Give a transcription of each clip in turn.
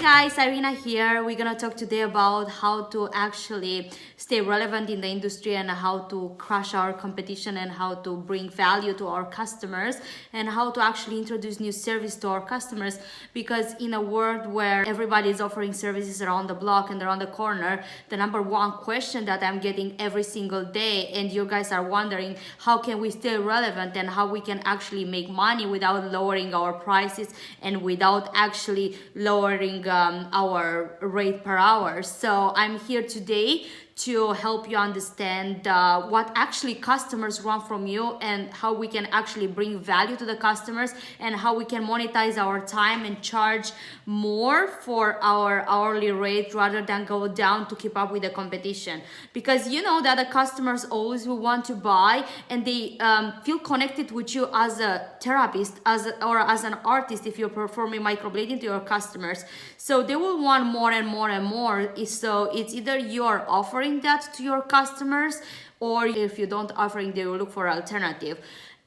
guys, Irina here. We're gonna talk today about how to actually stay relevant in the industry and how to crush our competition and how to bring value to our customers and how to actually introduce new service to our customers, because in a world where everybody is offering services around the block and around the corner, the number one question that I'm getting every single day, and you guys are wondering how can we stay relevant and how we can actually make money without lowering our prices and without actually lowering our rate per hour. So I'm here today to help you understand what actually customers want from you and how we can actually bring value to the customers and how we can monetize our time and charge more for our hourly rate rather than go down to keep up with the competition. Because you know that the customers always will want to buy and they feel connected with you as a therapist or as an artist if you're performing microblading to your customers. So they will want more and more and more. So it's either you're offering that to your customers, or if you don't offering, they will look for alternative.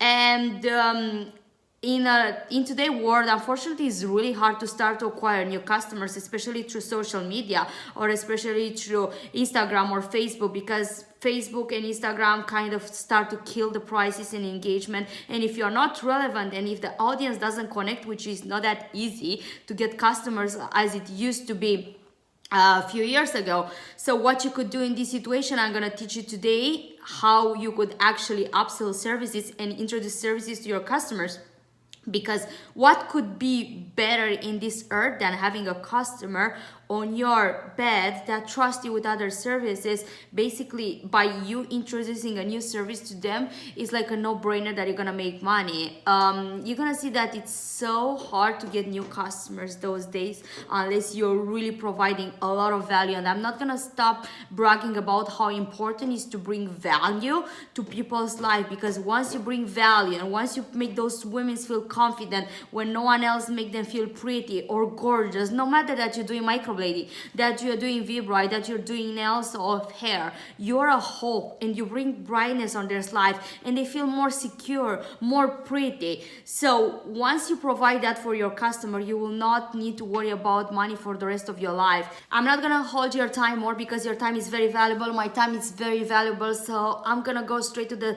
And in today's world, unfortunately, it's really hard to start to acquire new customers, especially through social media or especially through Instagram or Facebook, because Facebook and Instagram kind of start to kill the prices and engagement. And if you're not relevant and if the audience doesn't connect, which is not that easy to get customers as it used to be a few years ago. So what you could do in this situation, I'm gonna teach you today how you could actually upsell services and introduce services to your customers. Because what could be better in this earth than having a customer on your bed that trusts you with other services? Basically, by you introducing a new service to them, it's like a no-brainer that you're gonna make money. You're gonna see that it's so hard to get new customers those days unless you're really providing a lot of value. And I'm not gonna stop bragging about how important it is to bring value to people's life, because once you bring value and once you make those women feel confident when no one else make them feel pretty or gorgeous, no matter that you're doing microblading, that you're doing vibra, that you're doing nails or hair, you're a hope and you bring brightness on their life and they feel more secure, more pretty. So once you provide that for your customer, you will not need to worry about money for the rest of your life. I'm not gonna hold your time more because your time is very valuable. My time is very valuable. So I'm gonna go straight to the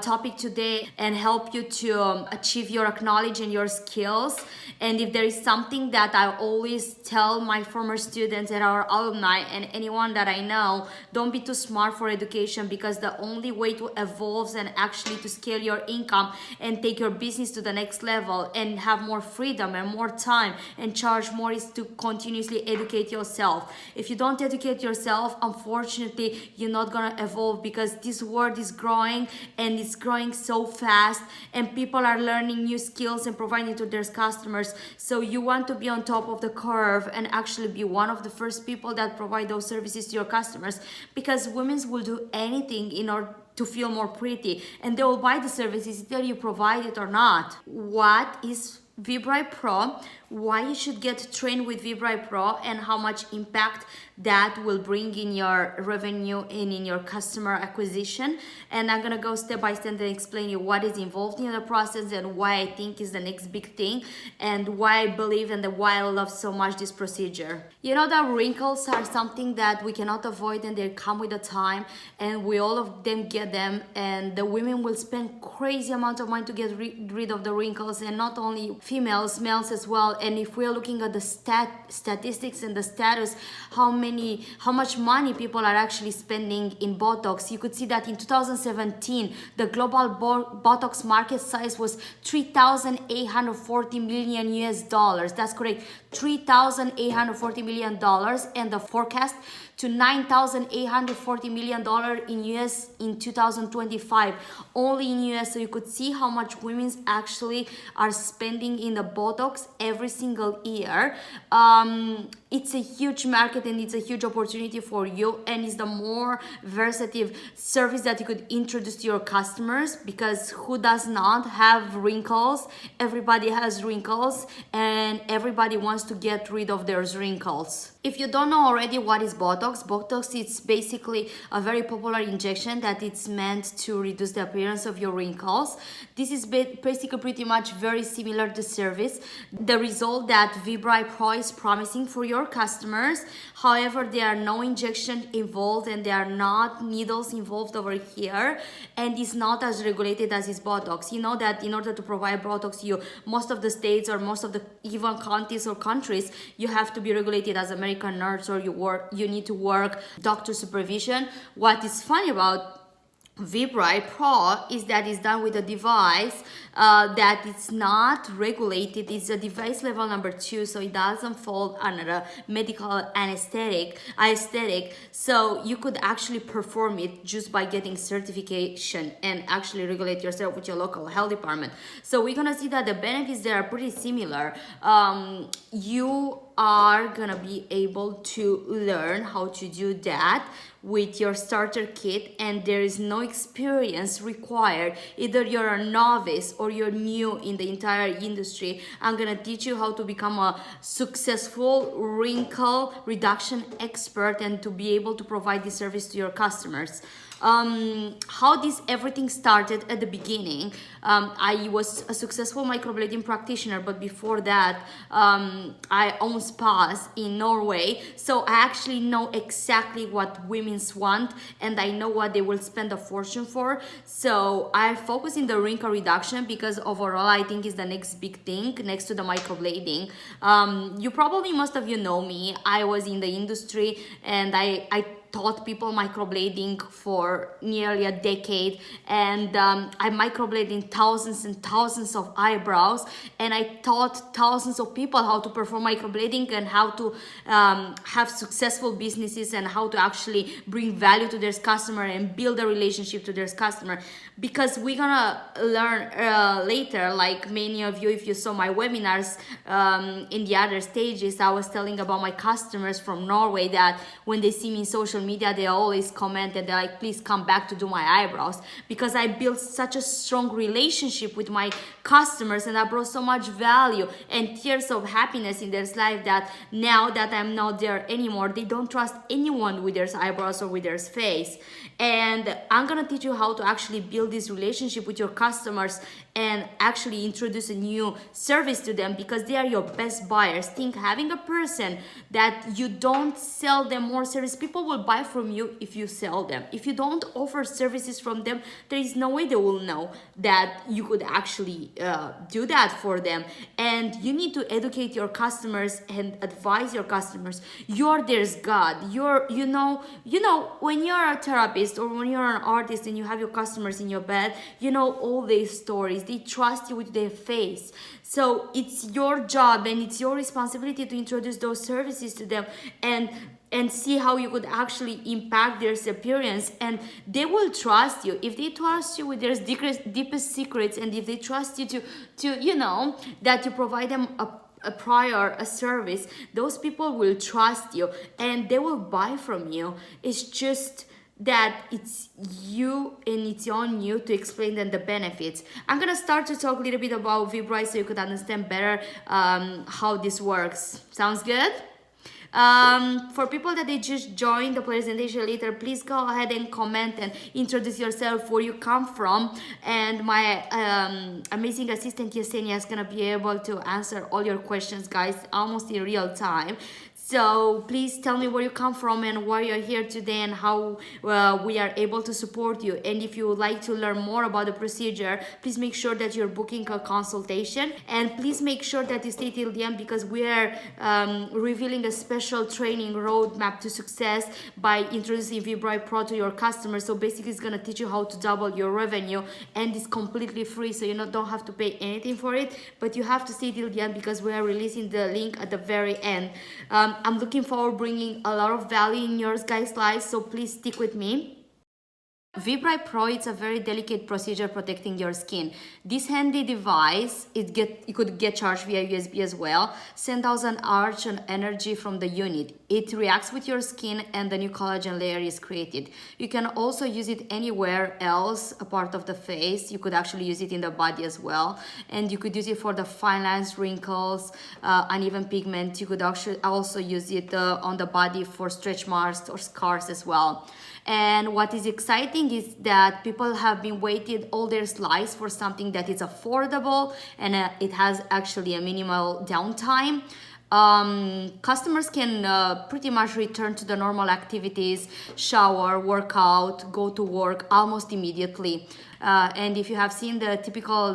topic today and help you to achieve your knowledge and your skills. And if there is something that I always tell my former students and our alumni and anyone that I know, don't be too smart for education, because the only way to evolve and actually to scale your income and take your business to the next level and have more freedom and more time and charge more is to continuously educate yourself. If you don't educate yourself, unfortunately, you're not gonna evolve, because this world is growing and it's growing so fast and people are learning new skills and providing to their customers. So you want to be on top of the curve and actually be one of the first people that provide those services to your customers, because women will do anything in order to feel more pretty, and they will buy the services either you provide it or not. What is Vibri Pro, why you should get trained with Vibri Pro, and how much impact that will bring in your revenue and in your customer acquisition. And I'm gonna go step by step and explain you what is involved in the process and why I think is the next big thing and why I believe and why I love so much this procedure. You know that wrinkles are something that we cannot avoid and they come with the time, and we all of them get them, and the women will spend crazy amount of money to get rid of the wrinkles, and not only females, males as well. And if we're looking at the statistics and the status, how much money people are actually spending in Botox, you could see that in 2017 the global Botox market size was $3,840 million US dollars. That's correct, $3,840 million, and the forecast to $9,840 million in US in 2025, only in US. So you could see how much women actually are spending in the Botox every single year. it's a huge market and it's a huge opportunity for you, and it's the more versatile service that you could introduce to your customers, because who does not have wrinkles? Everybody has wrinkles and everybody wants to get rid of their wrinkles. If you don't know already what is Botox is basically a very popular injection that it's meant to reduce the appearance of your wrinkles. This is basically pretty much very similar to service. The result that Vibri Pro is promising for your customers, however, there are no injection involved and there are not needles involved over here, and it's not as regulated as is Botox. You know that in order to provide Botox, most of the states or most of the even counties or countries, you have to be regulated as American nurse, or you need to work doctor supervision. What is funny about Vibri Pro is that it's done with a device that it's not regulated. It's a device level number 2, so it doesn't fall under a medical anesthetic. So you could actually perform it just by getting certification and actually regulate yourself with your local health department. So we're gonna see that the benefits there are pretty similar. You are gonna be able to learn how to do that with your starter kit, and there is no experience required. Either you're a novice or you're new in the entire industry. I'm gonna teach you how to become a successful wrinkle reduction expert and to be able to provide this service to your customers. How this everything started at the beginning. I was a successful microblading practitioner, but before that, I own spas in Norway, so I actually know exactly what women's want, and I know what they will spend a fortune for. So I focus in the wrinkle reduction because overall I think is the next big thing next to the microblading. You probably, most of you know me. I was in the industry and I taught people microblading for nearly a decade, and I microbladed thousands and thousands of eyebrows, and I taught thousands of people how to perform microblading and how to have successful businesses and how to actually bring value to their customer and build a relationship to their customer. Because we're gonna learn later, like many of you, if you saw my webinars in the other stages, I was telling about my customers from Norway that when they see me in social media, they always comment and they're like, please come back to do my eyebrows, because I built such a strong relationship with my customers and I brought so much value and tears of happiness in their life that now that I'm not there anymore, they don't trust anyone with their eyebrows or with their face. And I'm gonna teach you how to actually build this relationship with your customers and actually introduce a new service to them, because they are your best buyers. Think, having a person that you don't sell them more service, people will buy from you if you sell them. If you don't offer services from them, there is no way they will know that you could actually do that for them. And you need to educate your customers and advise your customers. You're their God. You know when you're a therapist or when you're an artist and you have your customers in your bed, you know all their stories. They trust you with their face. So it's your job and it's your responsibility to introduce those services to them and see how you could actually impact their appearance, and they will trust you. If they trust you with their deepest secrets, and if they trust you to that you provide them a service, those people will trust you and they will buy from you. It's just that it's you and it's on you to explain them the benefits. I'm gonna start to talk a little bit about Vibri so you could understand better how this works. Sounds good? For people that they just joined the presentation later, please go ahead and comment and introduce yourself, where you come from, and my amazing assistant Yesenia is gonna be able to answer all your questions, guys, almost in real time. So please tell me where you come from and why you're here today and how we are able to support you. And if you would like to learn more about the procedure, please make sure that you're booking a consultation, and please make sure that you stay till the end, because we are revealing a special training roadmap to success by introducing Vibri Pro to your customers. So basically it's gonna teach you how to double your revenue, and it's completely free, so you don't have to pay anything for it, but you have to stay till the end because we are releasing the link at the very end. I'm looking forward to bringing a lot of value in your guys' lives, so please stick with me. Vibri Pro, it's a very delicate procedure protecting your skin. This handy device, it could get charged via USB as well, send out an arch and energy from the unit. It reacts with your skin and the new collagen layer is created. You can also use it anywhere else, a part of the face. You could actually use it in the body as well. And you could use it for the fine lines, wrinkles, uneven pigment. You could actually also use it on the body for stretch marks or scars as well. And what is exciting is that people have been waiting all their lives for something that is affordable and it has actually a minimal downtime. Customers can pretty much return to the normal activities, shower, work out, go to work almost immediately. And if you have seen the typical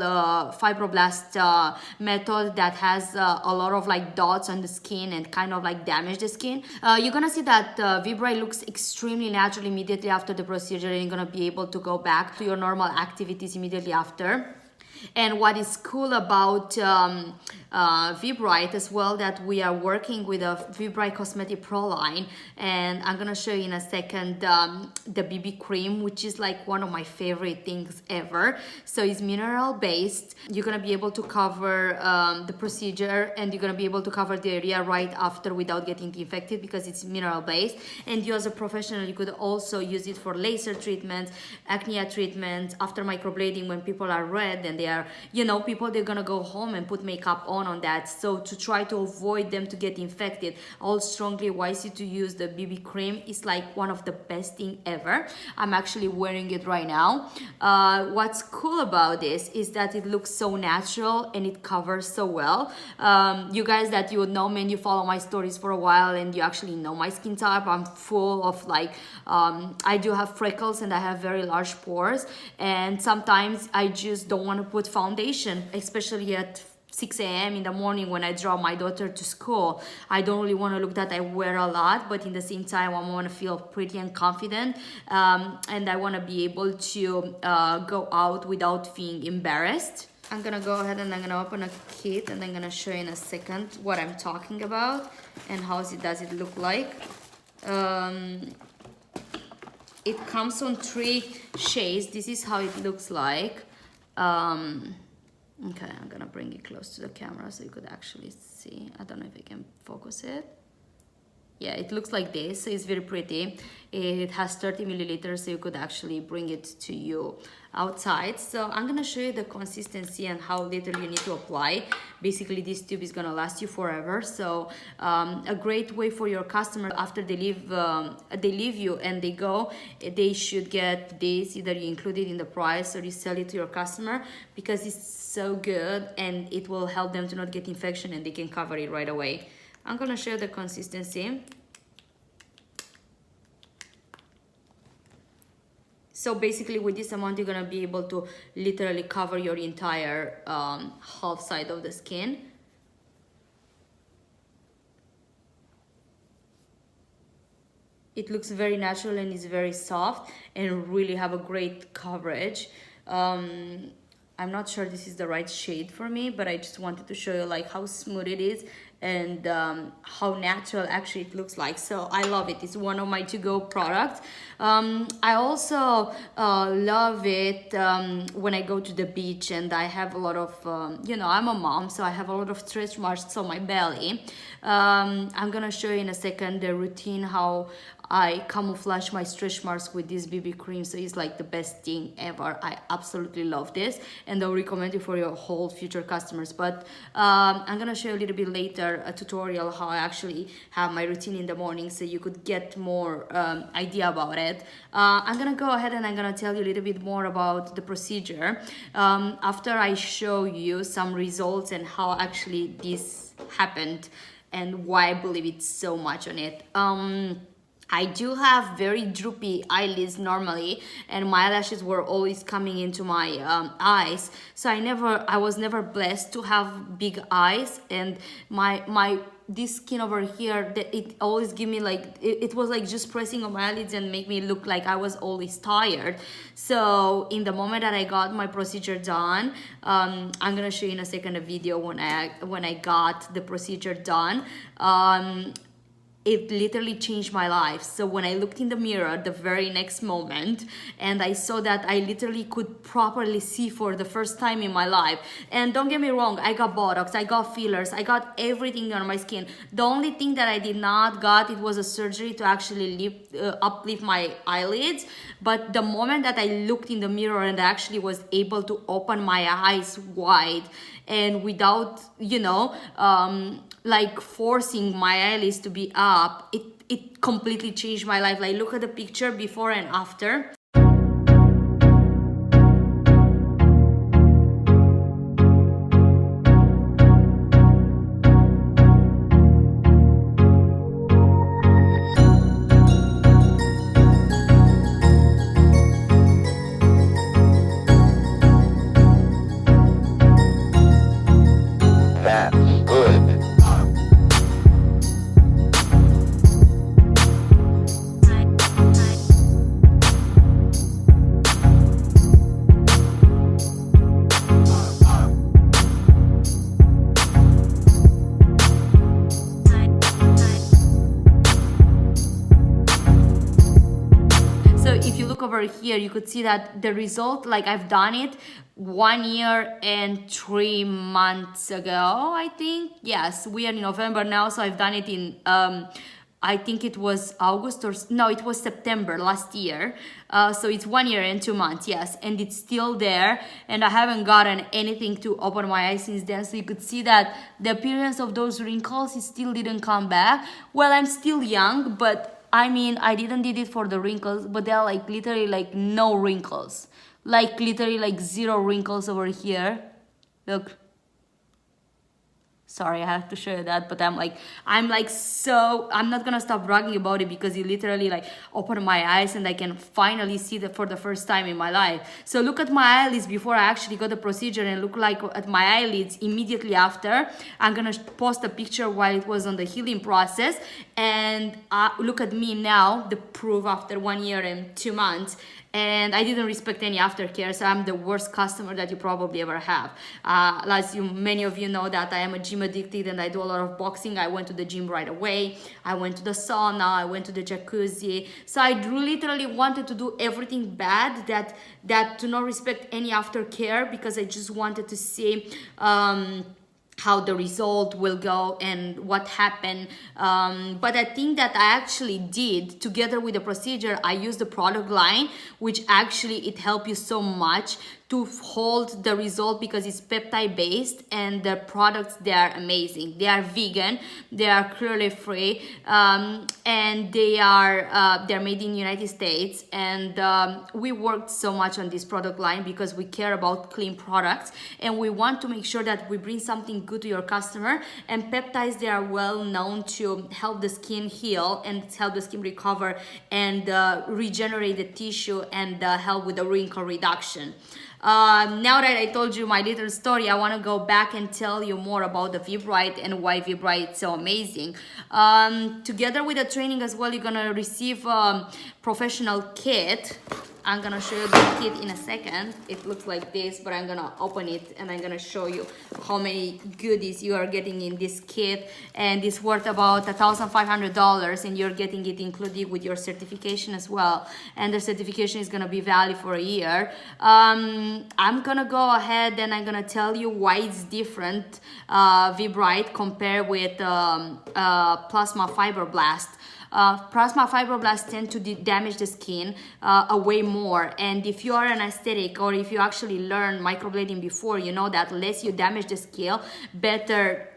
fibroblast method that has a lot of like dots on the skin and kind of like damage the skin, you're gonna see that Vibri looks extremely natural immediately after the procedure, and you're gonna be able to go back to your normal activities immediately after. And what is cool about Vibri as well, that we are working with a Vibri Cosmetic Pro line, and I'm gonna show you in a second the BB cream, which is like one of my favorite things ever. So it's mineral based. You're gonna be able to cover the procedure, and you're gonna be able to cover the area right after without getting infected because it's mineral based. And you as a professional, you could also use it for laser treatments, acne treatments, after microblading when people are red and they are, you know, people, they're gonna go home and put makeup on that. So to try to avoid them to get infected, I'll strongly advise you to use the BB cream. It's like one of the best thing ever. I'm actually wearing it right now. What's cool about this is that it looks so natural and it covers so well. You guys that you know me and you follow my stories for a while and you actually know my skin type, I'm full of like, I do have freckles and I have very large pores, and sometimes I just don't want to put foundation, especially at 6 a.m. in the morning when I drop my daughter to school. I don't really want to look that I wear a lot, but in the same time I want to feel pretty and confident, and I want to be able to go out without being embarrassed. I'm gonna go ahead and I'm gonna open a kit, and I'm gonna show you in a second what I'm talking about and how does it look like. It comes on 3 shades. This is how it looks like. Okay, I'm gonna bring it close to the camera so you could actually see. I don't know if I can focus it. Yeah, it looks like this. So it's very pretty. It has 30 milliliters, so you could actually bring it to you outside. So I'm gonna show you the consistency and how little you need to apply. Basically, this tube is gonna last you forever. So a great way for your customer after they leave you and they go, they should get this. Either you include it in the price or you sell it to your customer, because it's so good and it will help them to not get infection and they can cover it right away. I'm gonna show the consistency. So basically with this amount, you're gonna be able to literally cover your entire half side of the skin. It looks very natural and is very soft and really have a great coverage. I'm not sure this is the right shade for me, but I just wanted to show you like how smooth it is and how natural actually it looks like. So I love it. It's one of my to-go products. I also love it when I go to the beach and I have a lot of, you know, I'm a mom, so I have a lot of stretch marks on my belly. I'm gonna show you in a second the routine, how I camouflage my stretch marks with this BB cream. So it's like the best thing ever. I absolutely love this, and I'll recommend it for your whole future customers. But I'm gonna show you a little bit later a tutorial how I actually have my routine in the morning, so you could get more idea about it. I'm gonna go ahead and I'm gonna tell you a little bit more about the procedure after I show you some results and how actually this happened and why I believe it so much on it. I do have very droopy eyelids normally, and my eyelashes were always coming into my eyes. So I was never blessed to have big eyes, and this skin over here, it always give me like, it was like just pressing on my eyelids and make me look like I was always tired. So in the moment that I got my procedure done, I'm gonna show you in a second a video when I got the procedure done. it literally changed my life. So when I looked in the mirror the very next moment and I saw that I literally could properly see for the first time in my life, and don't get me wrong, I got Botox, I got fillers, I got everything on my skin. The only thing that I did not got, it was a surgery to actually uplift my eyelids. But the moment that I looked in the mirror and I actually was able to open my eyes wide and without, you know, like forcing my eyelids to be up, it completely changed my life. Like, look at the picture before and after. Over here you could see that the result, like I've done it 1 year and 3 months ago, I think. Yes, we are in November now, so I've done it in I think it was August, or no, it was September last year. So it's 1 year and 2 months, yes, and it's still there, and I haven't gotten anything to open my eyes since then. So you could see that the appearance of those wrinkles, it still didn't come back. Well, I'm still young, but I mean, I didn't did it for the wrinkles, but they're like literally like no wrinkles. Like literally like 0 wrinkles over here. Look. Sorry, I have to show you that, but I'm like so, I'm not gonna stop bragging about it because it literally like opened my eyes and I can finally see that for the first time in my life. So look at my eyelids before I actually got the procedure, and look like at my eyelids immediately after. I'm gonna post a picture while it was on the healing process, and look at me now, the proof after 1 year and 2 months. And I didn't respect any aftercare, so I'm the worst customer that you probably ever have. As many of you know that I am a gym addicted and I do a lot of boxing. I went to the gym right away. I went to the sauna, I went to the jacuzzi. So I literally wanted to do everything bad that to not respect any aftercare, because I just wanted to see how the result will go and what happened. But I think that I actually did, together with the procedure, I used the product line, which actually it helped you so much to hold the result, because it's peptide based, and the products, they are amazing. They are vegan, they are cruelty free, and they're made in the United States. And we worked so much on this product line because we care about clean products and we want to make sure that we bring something good to your customer. And peptides, they are well known to help the skin heal and help the skin recover and regenerate the tissue and help with the wrinkle reduction. Now that I told you my little story, I want to go back and tell you more about the Vibrite and why Vibrite is so amazing. Together with the training as well, you're gonna receive a professional kit. I'm gonna show you the kit in a second. It looks like this, but I'm gonna open it and I'm gonna show you how many goodies you are getting in this kit. And it's worth about $1,500, and you're getting it included with your certification as well. And the certification is gonna be valid for a year. I'm gonna go ahead and I'm gonna tell you why it's different, Vibrite, compared with Plasma Fibroblast. Plasma fibroblasts tend to damage the skin way more, and if you are an aesthetic or if you actually learn microblading before, you know that less you damage the skin, better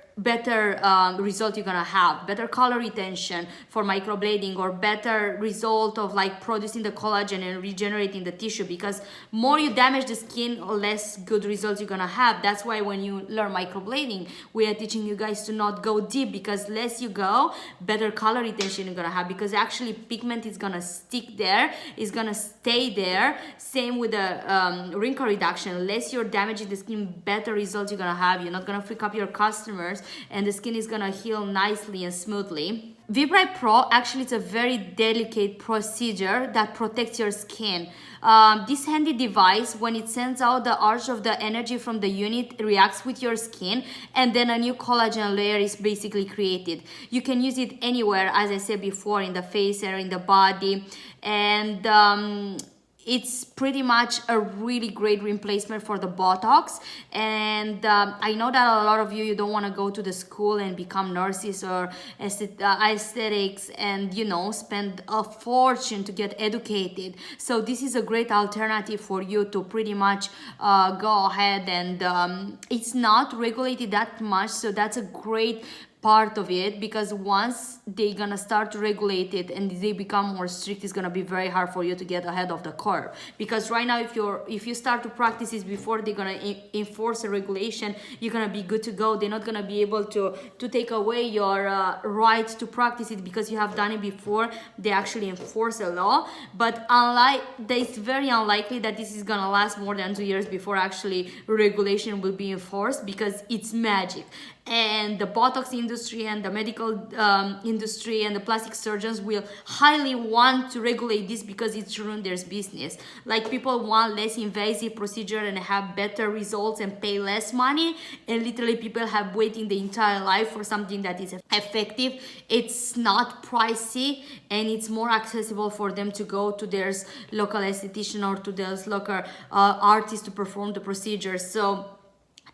result you're gonna have, better color retention for microblading, or better result of like producing the collagen and regenerating the tissue, because more you damage the skin, less good results you're gonna have. That's why when you learn microblading, we are teaching you guys to not go deep, because less you go, better color retention you're gonna have, because actually pigment is gonna stick there, is gonna stay there. Same with the wrinkle reduction, less you're damaging the skin, better results you're gonna have. You're not gonna freak up your customers, and the skin is gonna heal nicely and smoothly. ViBrite Pro, actually it's a very delicate procedure that protects your skin. This handy device, when it sends out the arch of the energy from the unit, reacts with your skin, and then a new collagen layer is basically created. You can use it anywhere, as I said before, in the face or in the body, and it's pretty much a really great replacement for the Botox. And I know that a lot of you don't want to go to the school and become nurses or aesthetics and, you know, spend a fortune to get educated. So this is a great alternative for you to pretty much go ahead, and it's not regulated that much, so that's a great part of it, because once they're gonna start to regulate it and they become more strict, it's gonna be very hard for you to get ahead of the curve. Because right now, if you start to practice this before they're gonna enforce a regulation, you're gonna be good to go. They're not gonna be able to take away your right to practice it because you have done it before they actually enforce a law. But it's very unlikely that this is gonna last more than 2 years before actually regulation will be enforced, because it's magic. And the Botox industry and the medical industry and the plastic surgeons will highly want to regulate this because it's ruined their business. Like, people want less invasive procedure and have better results and pay less money, and literally people have waiting the entire life for something that is effective. It's not pricey, and it's more accessible for them to go to their local esthetician or to their local artist to perform the procedure. So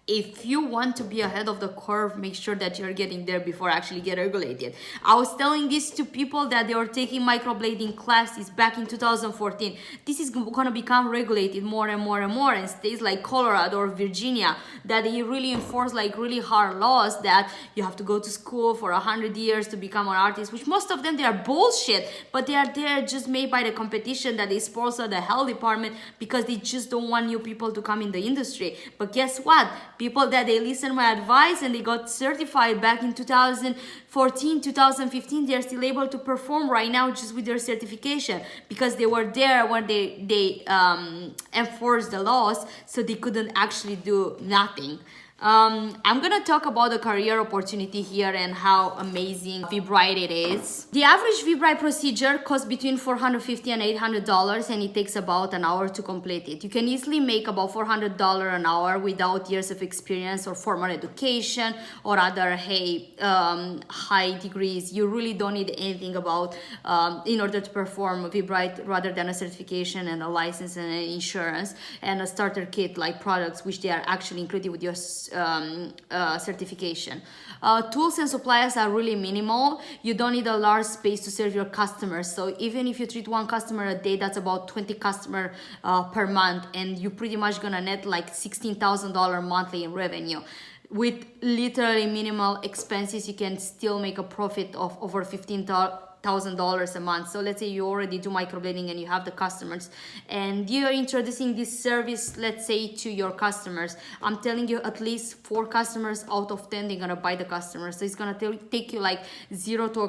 if you want to be ahead of the curve, make sure that you're getting there before actually get regulated. I was telling this to people that they were taking microblading classes back in 2014. This is going to become regulated more and more and more, and states like Colorado or Virginia, that they really enforce like really hard laws that you have to go to school for 100 years to become an artist, which most of them, they are bullshit, but they are there just made by the competition that they sponsor the health department, because they just don't want new people to come in the industry. But guess what? People that they listen my advice and they got certified back in 2014, 2015, they're still able to perform right now just with their certification, because they were there when they enforced the laws, so they couldn't actually do nothing. I'm gonna talk about the career opportunity here and how amazing ViBrite it is. The average ViBrite procedure costs between $450 and $800, and it takes about an hour to complete it. You can easily make about $400 an hour without years of experience or formal education or other high degrees. You really don't need anything about in order to perform ViBrite, rather than a certification and a license and an insurance and a starter kit like products, which they are actually included with your certification. Tools and supplies are really minimal. You don't need a large space to serve your customers. So even if you treat one customer a day, that's about 20 customers per month, and you're pretty much gonna net like $16,000 monthly in revenue. With literally minimal expenses, you can still make a profit of over $15,000 a month. So let's say you already do microblading and you have the customers and you're introducing this service, let's say, to your customers. I'm telling you, at least 4 customers out of 10, they're gonna buy the customers. So it's gonna take you like 0 to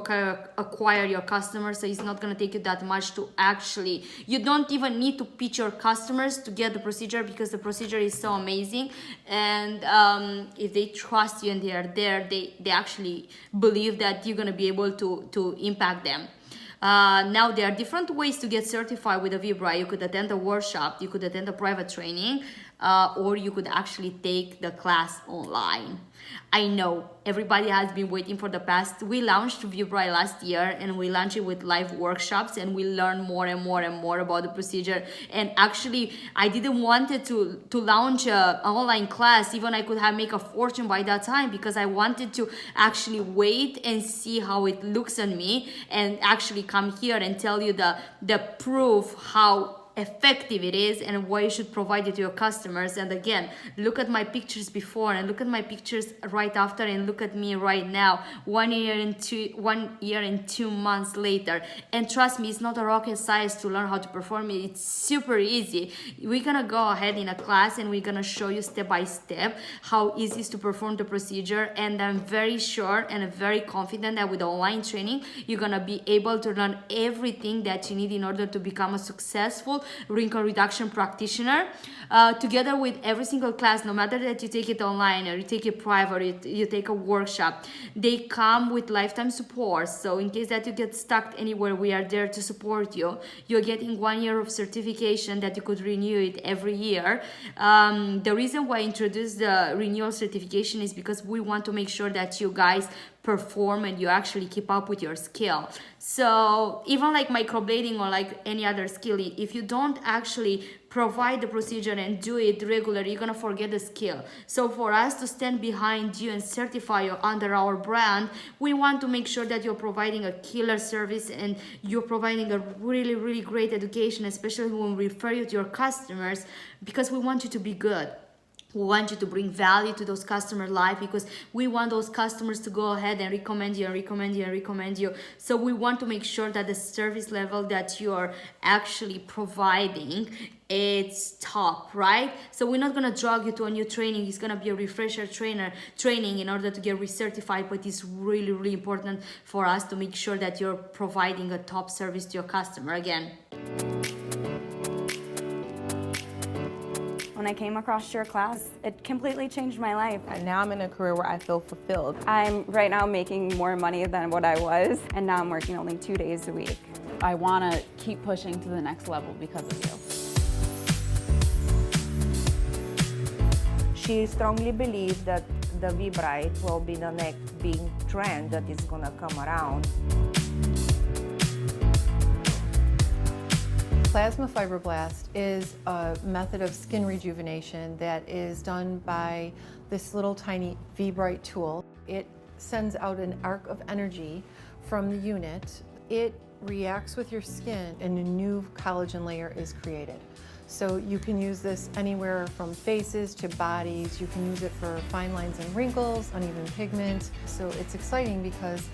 acquire your customers. So it's not gonna take you that much to actually, you don't even need to pitch your customers to get the procedure, because the procedure is so amazing. And if they trust you and they are there, they actually believe that you're gonna be able to impact them. Now there are different ways to get certified with a ViBrite. You could attend a workshop, you could attend a private training, or you could actually take the class online. I know everybody has been waiting for the past. We launched ViBrite last year, and we launched it with live workshops, and we learned more and more and more about the procedure. And actually, I didn't want it to launch an online class, even I could have make a fortune by that time, because I wanted to actually wait and see how it looks on me, and actually come here and tell you the proof how effective it is and why you should provide it to your customers. And again, look at my pictures before and look at my pictures right after, and look at me right now, 1 year and 2 months later. And trust me, it's not a rocket science to learn how to perform it. It's super easy. We're gonna go ahead in a class and we're gonna show you step by step how easy it is to perform the procedure. And I'm very sure and very confident that with online training, you're gonna be able to learn everything that you need in order to become a successful wrinkle reduction practitioner. Together with every single class, no matter that you take it online or you take it private or you take a workshop, they come with lifetime support. So in case that you get stuck anywhere, we are there to support you. You're getting 1 year of certification that you could renew it every year. The reason why I introduced the renewal certification is because we want to make sure that you guys perform and you actually keep up with your skill. So even like microblading or like any other skill, if you don't actually provide the procedure and do it regularly, you're gonna forget the skill. So for us to stand behind you and certify you under our brand, we want to make sure that you're providing a killer service and you're providing a really, really great education, especially when we refer you to your customers, because we want you to be good. We want you to bring value to those customer life, because we want those customers to go ahead and recommend you and recommend you and recommend you. So we want to make sure that the service level that you're actually providing, it's top, right? So we're not gonna drag you to a new training. It's gonna be a refresher training in order to get recertified, but it's really, really important for us to make sure that you're providing a top service to your customer again. When I came across your class, it completely changed my life. And now I'm in a career where I feel fulfilled. I'm right now making more money than what I was, and now I'm working only 2 days a week. I want to keep pushing to the next level because of you. She strongly believes that the V-Bright will be the next big trend that is gonna come around. Plasma Fibroblast is a method of skin rejuvenation that is done by this little tiny V-Bright tool. It sends out an arc of energy from the unit. It reacts with your skin and a new collagen layer is created. So you can use this anywhere from faces to bodies. You can use it for fine lines and wrinkles, uneven pigment. So it's exciting because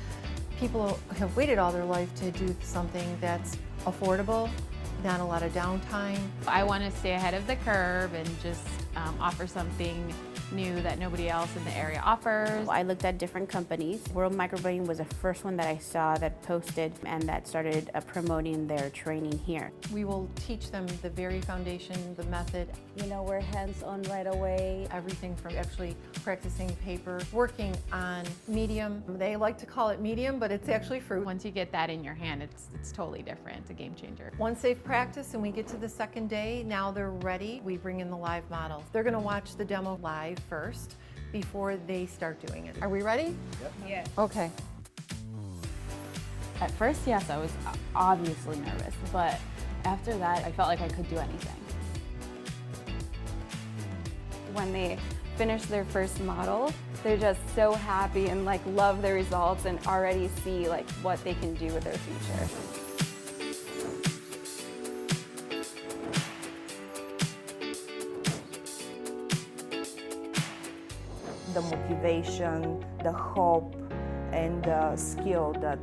people have waited all their life to do something that's affordable, not a lot of downtime. I want to stay ahead of the curve and just offer something new that nobody else in the area offers. I looked at different companies. World Microblading was the first one that I saw that posted and that started promoting their training here. We will teach them the very foundation, the method. You know, we're hands-on right away. Everything from actually practicing paper, working on medium. They like to call it medium, but it's actually fruit. Once you get that in your hand, it's totally different. It's a game changer. Once they've practiced and we get to the second day, now they're ready. We bring in the live models. They're gonna watch the demo live first before they start doing it. Are we ready? Yep. Yeah. Okay. At first, yes, I was obviously nervous, but after that, I felt like I could do anything. When they finish their first model, they're just so happy and like love the results and already see like what they can do with their future. The motivation, the hope, and the skill that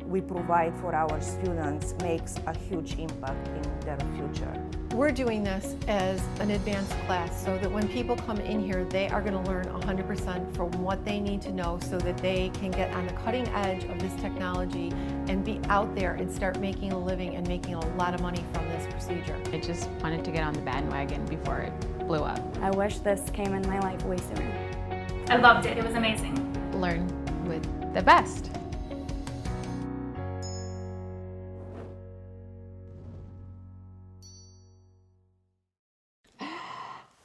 we provide for our students makes a huge impact in their future. We're doing this as an advanced class so that when people come in here, they are going to learn 100% from what they need to know so that they can get on the cutting edge of this technology and be out there and start making a living and making a lot of money from this procedure. I just wanted to get on the bandwagon before it blew up. I wish this came in my life way sooner. I loved it. It was amazing. Learn with the best.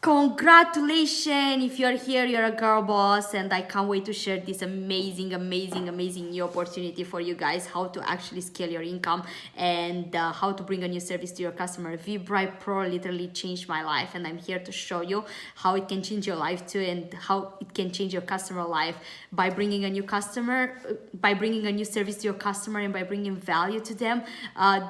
Congratulations! If you're here, you're a girl boss, and I can't wait to share this amazing new opportunity for you guys, how to actually scale your income and how to bring a new service to your customer. V-Bright Pro literally changed my life, and I'm here to show you how it can change your life too, and how it can change your customer life by bringing a new customer, by bringing a new service to your customer, and by bringing value to them.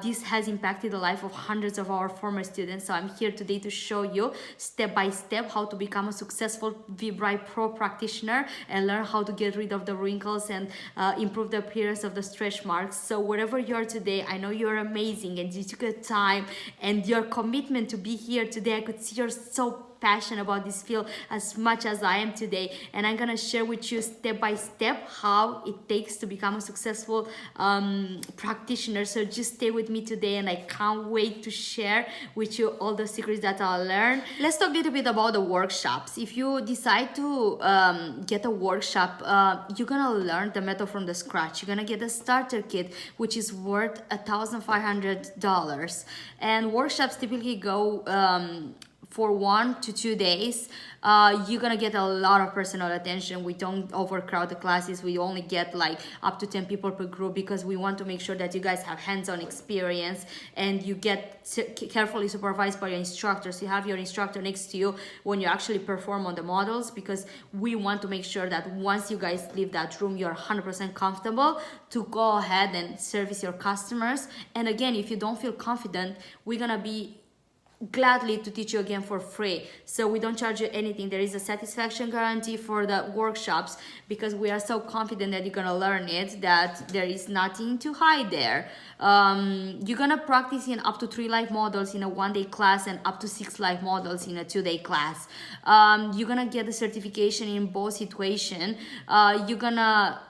This has impacted the life of hundreds of our former students, so I'm here today to show you step by step how to become a successful V-Bright Pro practitioner and learn how to get rid of the wrinkles and improve the appearance of the stretch marks. So wherever you are today, I know you're amazing and you took the time and your commitment to be here today. I could see you're so passionate about this field as much as I am today, and I'm gonna share with you step by step how it takes to become a successful practitioner. So just stay with me today, and I can't wait to share with you all the secrets that I'll learn. Let's talk a little bit about the workshops. If you decide to get a workshop, you're gonna learn the method from the scratch. You're gonna get a starter kit, which is worth $1,500, and workshops typically go for 1 to 2 days. You're gonna get a lot of personal attention. We don't overcrowd the classes. We only get like up to 10 people per group because we want to make sure that you guys have hands-on experience and you get carefully supervised by your instructors. You have your instructor next to you when you actually perform on the models, because we want to make sure that once you guys leave that room, you're 100% comfortable to go ahead and service your customers. And again, if you don't feel confident, we're gonna be gladly to teach you again for free. So we don't charge you anything. There is a satisfaction guarantee for the workshops because we are so confident that you're gonna learn it, that there is nothing to hide there. You're gonna practice in up to 3 live models in a 1-day class and up to 6 live models in a 2-day class. You're gonna get the certification in both situations. You're gonna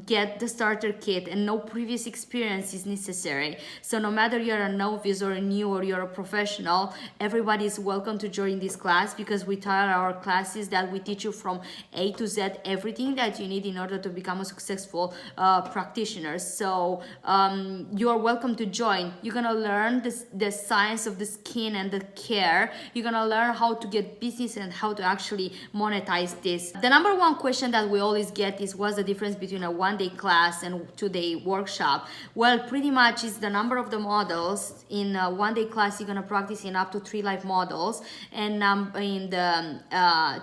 get the starter kit, and no previous experience is necessary. So no matter you're a novice or a new or you're a professional, everybody is welcome to join this class, because we tell our classes that we teach you from A to Z everything that you need in order to become a successful practitioner. So you are welcome to join. You're gonna learn the science of the skin and the care. You're gonna learn how to get business and how to actually monetize this. The number one question that we always get is, what's the difference between a 1-day class and 2-day workshop? Well, pretty much is the number of the models. In a 1-day class, you're gonna practice in up to 3 live models, and in the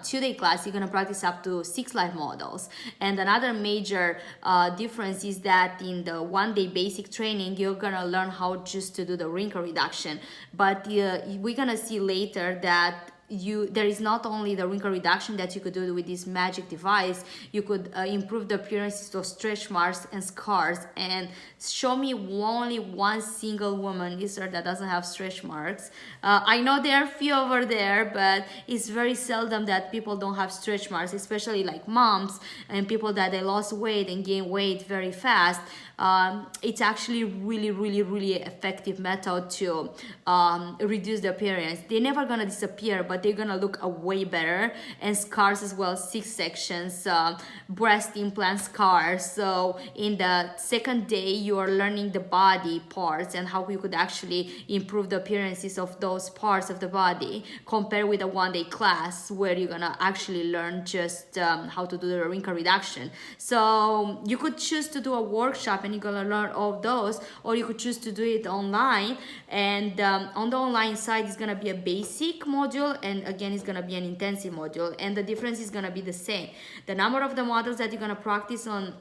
2-day class, you're gonna practice up to 6 live models. And another major difference is that in the 1-day basic training, you're gonna learn how just to do the wrinkle reduction, but we're gonna see later that there is not only the wrinkle reduction that you could do with this magic device. You could improve the appearance of stretch marks and scars. And show me only one single woman that doesn't have stretch marks. I know there are few over there, but it's very seldom that people don't have stretch marks, especially like moms and people that they lost weight and gain weight very fast. It's actually really effective method to reduce the appearance. They're never gonna disappear, but they're gonna look way better. And scars as well, 6 sections, breast implant scars. So in the 2nd day, you are learning the body parts and how you could actually improve the appearances of those parts of the body, compared with a 1-day class where you're gonna actually learn just how to do the wrinkle reduction. So you could choose to do a workshop and you're gonna learn all those, or you could choose to do it online. And on the online side is gonna be a basic module, and again it's gonna be an intensive module, and the difference is gonna be the same. The number of the models that you're gonna practice on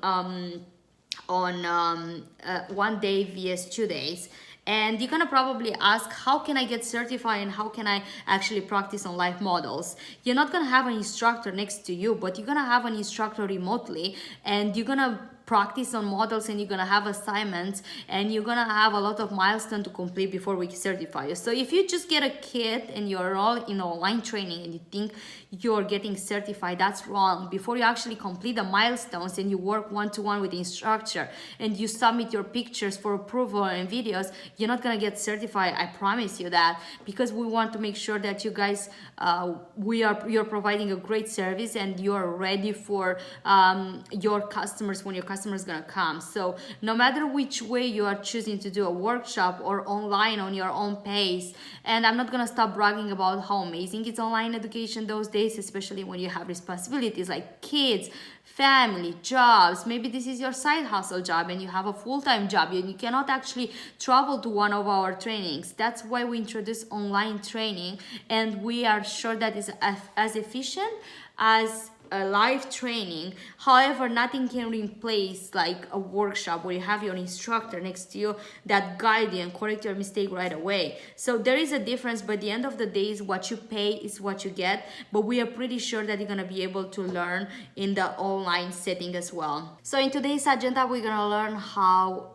1 day vs 2 days. And you're gonna probably ask, how can I get certified and how can I actually practice on live models? You're not gonna have an instructor next to you, but you're gonna have an instructor remotely, and you're gonna practice on models, and you're gonna have assignments, and you're gonna have a lot of milestones to complete before we certify you. So if you just get a kit and you're all in online training and you think you're getting certified, that's wrong. Before you actually complete the milestones and you work one-to-one with the instructor and you submit your pictures for approval and videos, you're not gonna get certified. I promise you that, because we want to make sure that you guys, you're providing a great service and you're ready for your customers when your customers gonna come. So no matter which way you are choosing to do a workshop or online on your own pace, and I'm not gonna stop bragging about how amazing it's online education those days, especially when you have responsibilities like kids, family, jobs. Maybe this is your side hustle job and you have a full-time job and you cannot actually travel to one of our trainings. That's why we introduce online training, and we are sure that it's as efficient as a live training. However, nothing can replace like a workshop where you have your instructor next to you that guide you and correct your mistake right away. So there is a difference, but at the end of the day is what you pay is what you get. But we are pretty sure that you're gonna be able to learn in the online setting as well. So in today's agenda, we're gonna learn how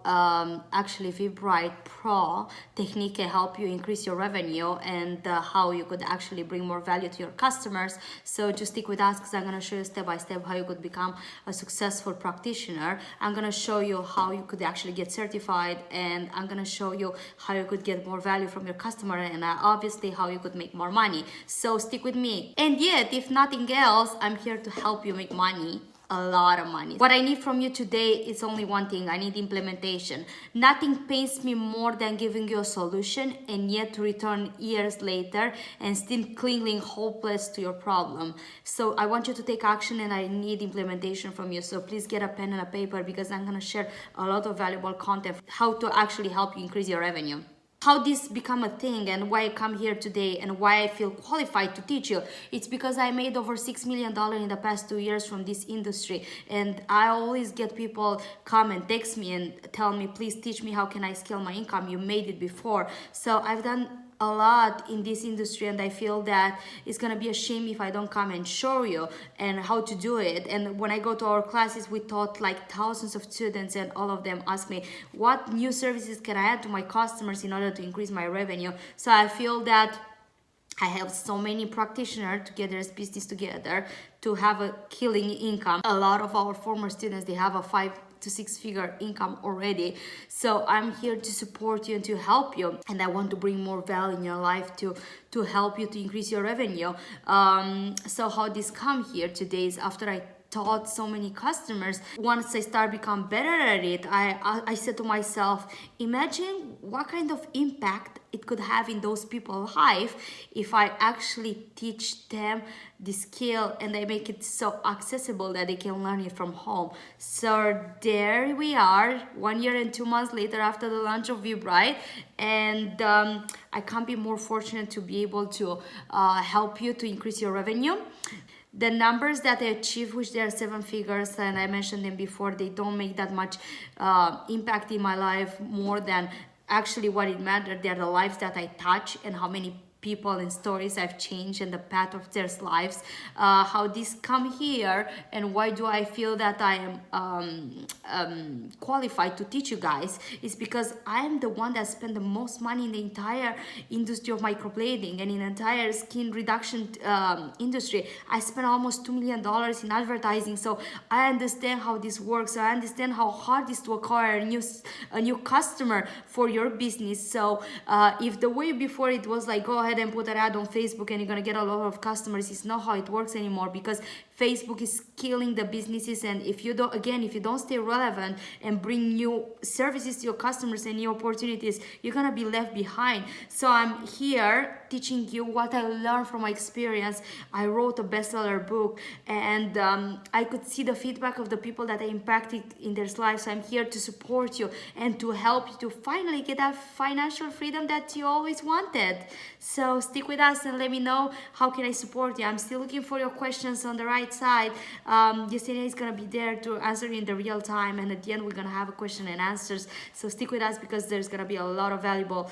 actually Fibroblast Pro technique can help you increase your revenue and how you could actually bring more value to your customers. So just stick with us because I'm gonna show you step by step how you could become a successful practitioner. I'm gonna show you how you could actually get certified, and I'm gonna show you how you could get more value from your customer, and obviously how you could make more money. So stick with me. And yet, if nothing else, I'm here to help you make money. A lot of money. What I need from you today is only one thing. I need implementation. Nothing pains me more than giving you a solution and yet to return years later and still clinging hopeless to your problem. So I want you to take action, and I need implementation from you. So please get a pen and a paper, because I'm gonna share a lot of valuable content, how to actually help you increase your revenue. How this become a thing and why I come here today and why I feel qualified to teach you. It's because I made over $6 million in the past 2 years from this industry, and I always get people come and text me and tell me, please teach me how can I scale my income. You made it before. So I've done a lot in this industry, and I feel that it's gonna be a shame if I don't come and show you and how to do it. And when I go to our classes, we taught like thousands of students, and all of them ask me what new services can I add to my customers in order to increase my revenue. So I feel that I have so many practitioners to get their business together to have a killing income. A lot of our former students, they have a 5 to 6 figure income already. So I'm here to support you and to help you, and I want to bring more value in your life to help you to increase your revenue. So how this come here today is after I taught so many customers. Once I start become better at it, I said to myself, imagine what kind of impact it could have in those people's life if I actually teach them the skill and I make it so accessible that they can learn it from home. So there we are, 1 year and 2 months later after the launch of Fibroblast, and I can't be more fortunate to be able to help you to increase your revenue. The numbers that I achieve, which they are 7 figures, and I mentioned them before, they don't make that much impact in my life more than actually what it mattered. They're the lives that I touch and how many people and stories I've changed and the path of their lives. How this come here and why do I feel that I am qualified to teach you guys is because I am the one that spent the most money in the entire industry of microblading and in the entire skin reduction industry. I spent almost $2 million in advertising, so I understand how this works. I understand how hard it is to acquire a new customer for your business. So if the way before it was like, go ahead and put an ad on Facebook and you're gonna get a lot of customers, it's not how it works anymore, because Facebook is killing the businesses, and if you don't stay relevant and bring new services to your customers and new opportunities, you're gonna be left behind. So I'm here teaching you what I learned from my experience. I wrote a bestseller book, and I could see the feedback of the people that I impacted in their lives. So I'm here to support you and to help you to finally get that financial freedom that you always wanted. So stick with us and let me know how can I support you. I'm still looking for your questions on the right side. Yesenia is gonna be there to answer in the real time, and at the end we're gonna have a question and answers. So stick with us because there's gonna be a lot of valuable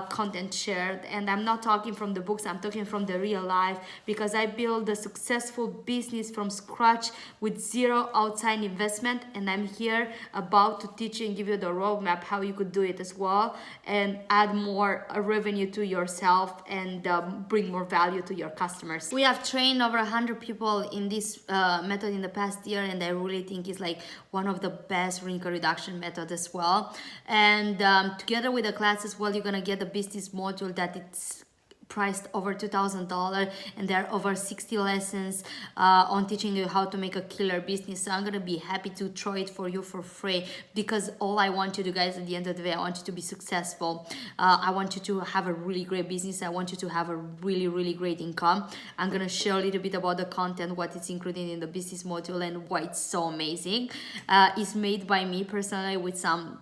content shared. And I'm not talking from the books, I'm talking from the real life, because I built a successful business from scratch with zero outside investment, and I'm here about to teach you and give you the roadmap how you could do it as well and add more revenue to yourself and bring more value to your customers. We have trained over 100 people in this method in the past year, and I really think it's like one of the best wrinkle reduction methods as well. And together with the class as well, you're gonna get a business module that it's priced over $2,000, and there are over 60 lessons on teaching you how to make a killer business. So I'm gonna be happy to throw it for you for free, because all I want you to guys at the end of the day, I want you to be successful. I want you to have a really great business. I want you to have a really great income. I'm gonna share a little bit about the content, what is included in the business module and why it's so amazing. It's made by me personally with some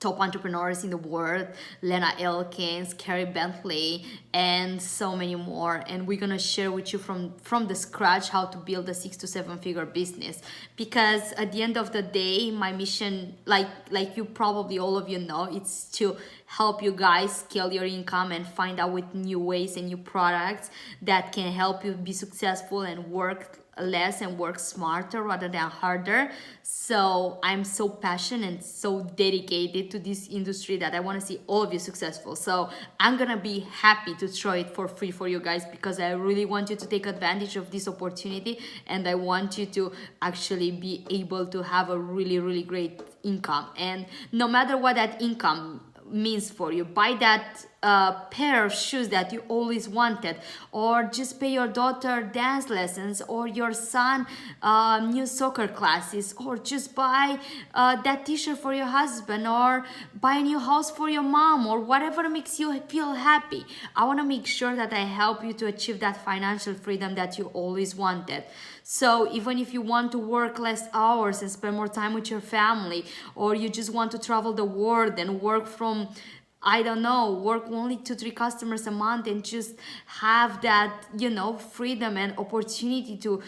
top entrepreneurs in the world, Lena Elkins, Carrie Bentley, and so many more. And we're gonna share with you from the scratch how to build a 6 to 7 figure business. Because at the end of the day, my mission, like you probably all of you know, it's to help you guys scale your income and find out with new ways and new products that can help you be successful and work less and work smarter rather than harder. So I'm so passionate and so dedicated to this industry that I want to see all of you successful. So I'm gonna be happy to try it for free for you guys, because I really want you to take advantage of this opportunity, and I want you to actually be able to have a really, really great income. And no matter what that income means for you, buy that pair of shoes that you always wanted, or just pay your daughter dance lessons, or your son new soccer classes, or just buy that t-shirt for your husband, or buy a new house for your mom, or whatever makes you feel happy. I want to make sure that I help you to achieve that financial freedom that you always wanted. So even if you want to work less hours and spend more time with your family, or you just want to travel the world and work from, I don't know, work only 2-3 customers a month and just have that, you know, freedom and opportunity to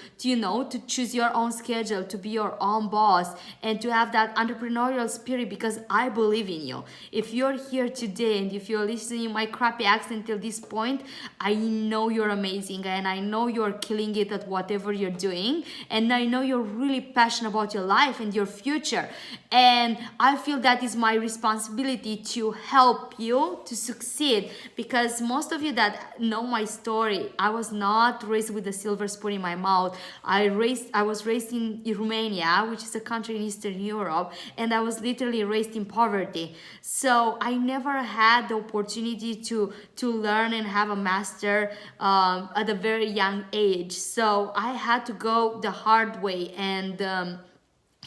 choose your own schedule, to be your own boss, and to have that entrepreneurial spirit, because I believe in you. If you're here today and if you're listening to my crappy accent till this point, I know you're amazing, and I know you're killing it at whatever you're doing, and I know you're really passionate about your life and your future. And I feel that is my responsibility to help you to succeed, because most of you that know my story, I was not raised with a silver spoon in my mouth. I was raised in Romania, which is a country in Eastern Europe, and I was literally raised in poverty. So I never had the opportunity to learn and have a master at a very young age. So I had to go the hard way, and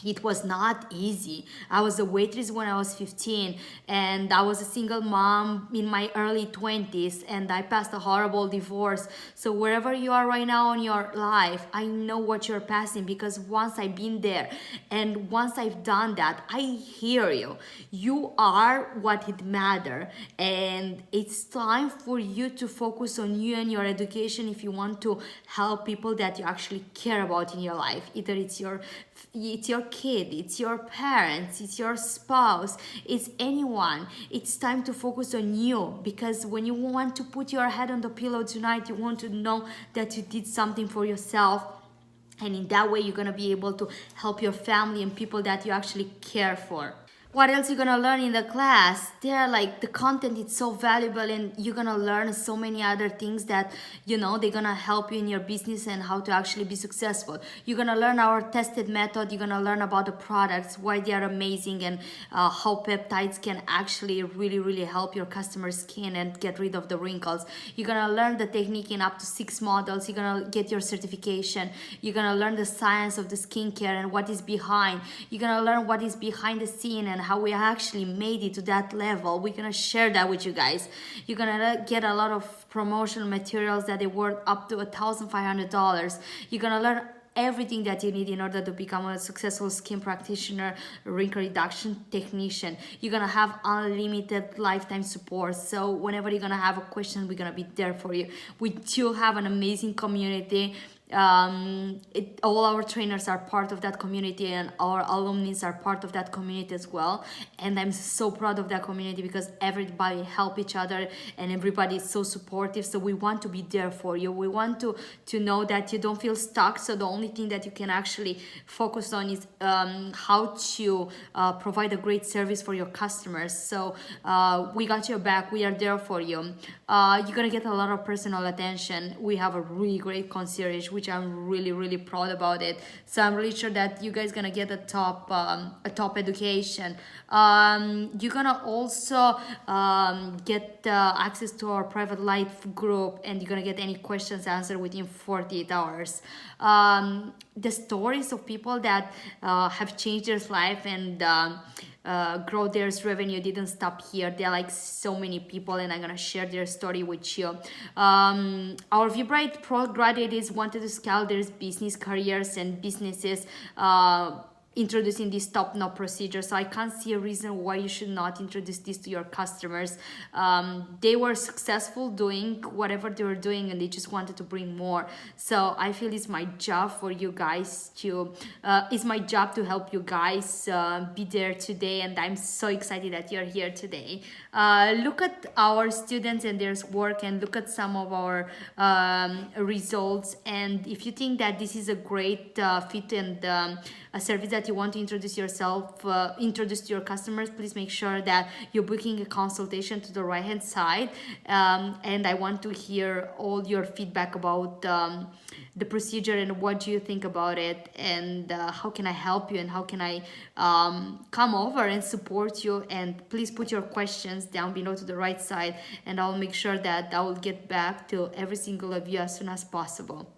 it was not easy. I was a waitress when I was 15, and I was a single mom in my early 20s, and I passed a horrible divorce. So wherever you are right now in your life, I know what you're passing, because once I've been there and once I've done that, I hear you. You are what it matters, and it's time for you to focus on you and your education if you want to help people that you actually care about in your life. Either it's your kid, it's your parents, it's your spouse, it's anyone. It's time to focus on you, because when you want to put your head on the pillow tonight, you want to know that you did something for yourself. And in that way, you're going to be able to help your family and people that you actually care for. What else you're gonna learn in the class? There, like, the content is so valuable, and you're gonna learn so many other things that, you know, they're gonna help you in your business and how to actually be successful. You're gonna learn our tested method. You're gonna learn about the products, why they are amazing, and how peptides can actually really, really help your customer's skin and get rid of the wrinkles. You're gonna learn the technique in up to 6 models. You're gonna get your certification. You're gonna learn the science of the skincare and what is behind. You're gonna learn what is behind the scene and how we actually made it to that level. We're gonna share that with you guys. You're gonna get a lot of promotional materials that are worth up to $1,500. You're gonna learn everything that you need in order to become a successful skin practitioner, wrinkle reduction technician. You're gonna have unlimited lifetime support. So whenever you're gonna have a question, we're gonna be there for you. We do have an amazing community. All our trainers are part of that community, and our alumni are part of that community as well. And I'm so proud of that community, because everybody help each other and everybody is so supportive. So we want to be there for you. We want to know that you don't feel stuck. So the only thing that you can actually focus on is how to provide a great service for your customers. So we got your back. We are there for you. You're gonna get a lot of personal attention. We have a really great concierge, which I'm really, really proud about it. So I'm really sure that you guys gonna get a top education. You're gonna also get access to our private life group, and you're gonna get any questions answered within 48 hours. The stories of people that have changed their life and grow their revenue didn't stop here. There are like so many people, and I'm gonna share their story with you. Our Vibrate Pro graduates wanted to scale their business careers and businesses introducing this top-notch procedure. So I can't see a reason why you should not introduce this to your customers. They were successful doing whatever they were doing, and they just wanted to bring more. So I feel it's my job for you guys to it's my job to help you guys be there today, and I'm so excited that you're here today. Look at our students and their work, and look at some of our results, and if you think that this is a great fit and a service that you want to introduce to your customers, please make sure that you're booking a consultation to the right hand side, and I want to hear all your feedback about the procedure and what do you think about it, and how can I help you, and how can I come over and support you. And please put your questions down below to the right side, and I'll make sure that I will get back to every single of you as soon as possible.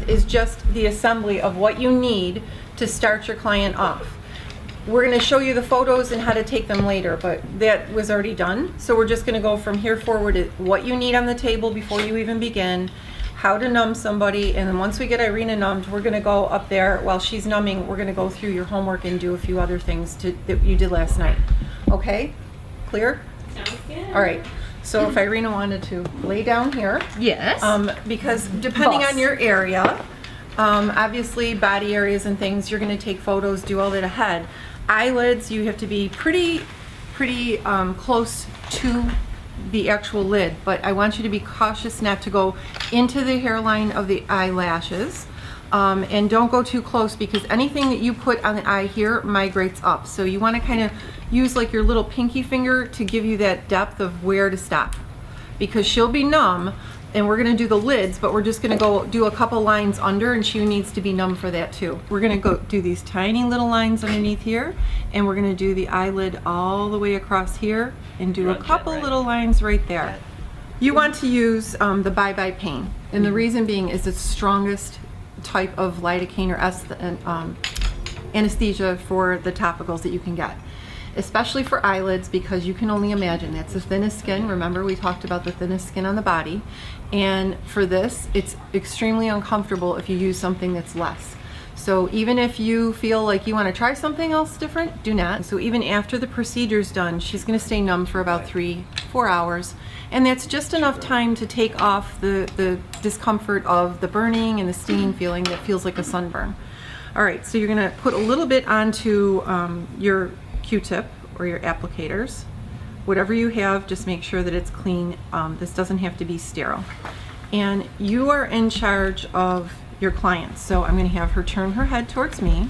Is just the assembly of what you need to start your client off. We're going to show you the photos and how to take them later, but that was already done. So we're just going to go from here forward at what you need on the table before you even begin, how to numb somebody, and then once we get Irina numbed, we're going to go up there while she's numbing. We're going to go through your homework and do a few other things that you did last night. Okay? Clear? Sounds good. All right. So if Irina wanted to lay down here. Yes. Because depending on your area, obviously body areas and things, you're going to take photos, do all that ahead. Eyelids, you have to be pretty close to the actual lid, but I want you to be cautious not to go into the hairline of the eyelashes. And don't go too close, because anything that you put on the eye here migrates up. So you want to kind of use like your little pinky finger to give you that depth of where to stop, because she'll be numb and we're going to do the lids, but we're just going to go do a couple lines under, and she needs to be numb for that too. We're going to go do these tiny little lines underneath here, and we're going to do the eyelid all the way across here and do a couple little lines right there. You want to use the Bye-Bye Pain, and the reason being is it's the strongest type of lidocaine or anesthesia for the topicals that you can get, especially for eyelids, because you can only imagine that's the thinnest skin. Remember, we talked about the thinnest skin on the body, and for this it's extremely uncomfortable if you use something that's less. So even if you feel like you want to try something else different, do not. So even after the procedure's done, she's going to stay numb for about 3-4 hours, and that's just enough time to take off the discomfort of the burning and the stinging feeling that feels like a sunburn. All right, so you're going to put a little bit onto your Q-tip or your applicators. Whatever you have, just make sure that it's clean. This doesn't have to be sterile. And you are in charge of your clients. So I'm going to have her turn her head towards me,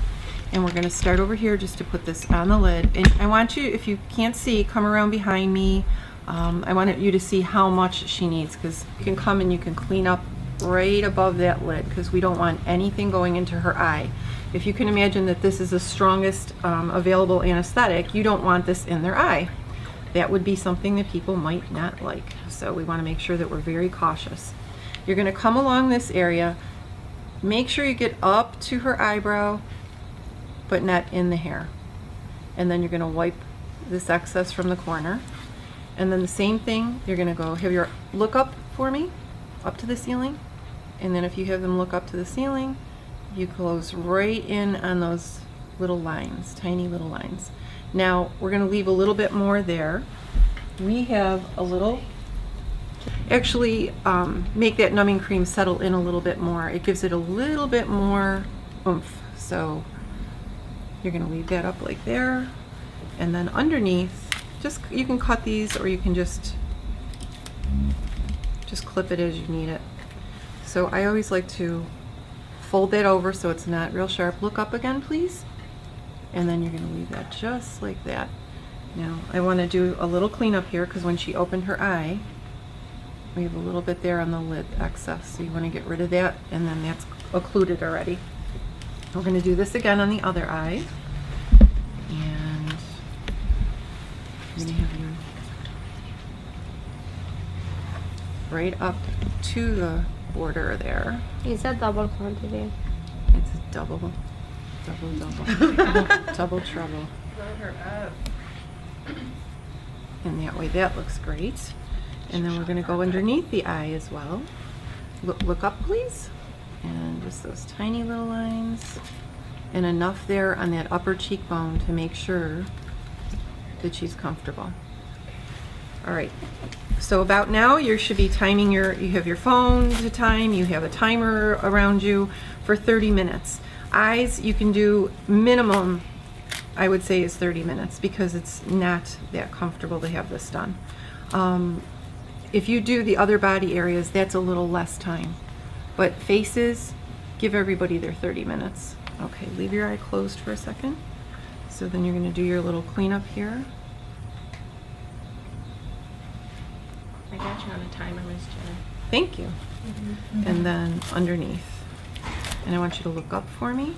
and we're going to start over here just to put this on the lid. And I want you, if you can't see, come around behind me. I want you to see how much she needs, because you can come and you can clean up right above that lid, because we don't want anything going into her eye. If you can imagine that this is the strongest available anesthetic, you don't want this in their eye. That would be something that people might not like. So we want to make sure that we're very cautious. You're going to come along this area. Make sure you get up to her eyebrow, but not in the hair. And then you're going to wipe this excess from the corner. And then the same thing, you're going to go have your look up for me, up to the ceiling. And then if you have them look up to the ceiling, you close right in on those little lines, tiny little lines. Now we're going to leave a little bit more there. We have a little, actually make that numbing cream settle in a little bit more. It gives it a little bit more oomph. So you're going to leave that up like there, and then underneath, just you can cut these, or you can just clip it as you need it. So I always like to fold that over so it's not real sharp. Look up again, please. And then you're going to leave that just like that. Now I want to do a little cleanup here, because when she opened her eye, we have a little bit there on the lid excess. So you want to get rid of that, and then that's occluded already. We're going to do this again on the other eye. And I'm going to have you right up to the border there. Is that double quantity? It's a double trouble. Load her up. And that way that looks great. And then we're going to go underneath the eye as well. Look up, please. And just those tiny little lines. And enough there on that upper cheekbone to make sure that she's comfortable. All right. So about now, you should be timing you have your phone to time, you have a timer around you for 30 minutes. Eyes, you can do minimum, I would say, is 30 minutes because it's not that comfortable to have this done. If you do the other body areas, that's a little less time. But faces, give everybody their 30 minutes. Okay, leave your eye closed for a second. So then you're going to do your little cleanup here. I got you on a timer, Miss Jen. Thank you. And then underneath. And I want you to look up for me.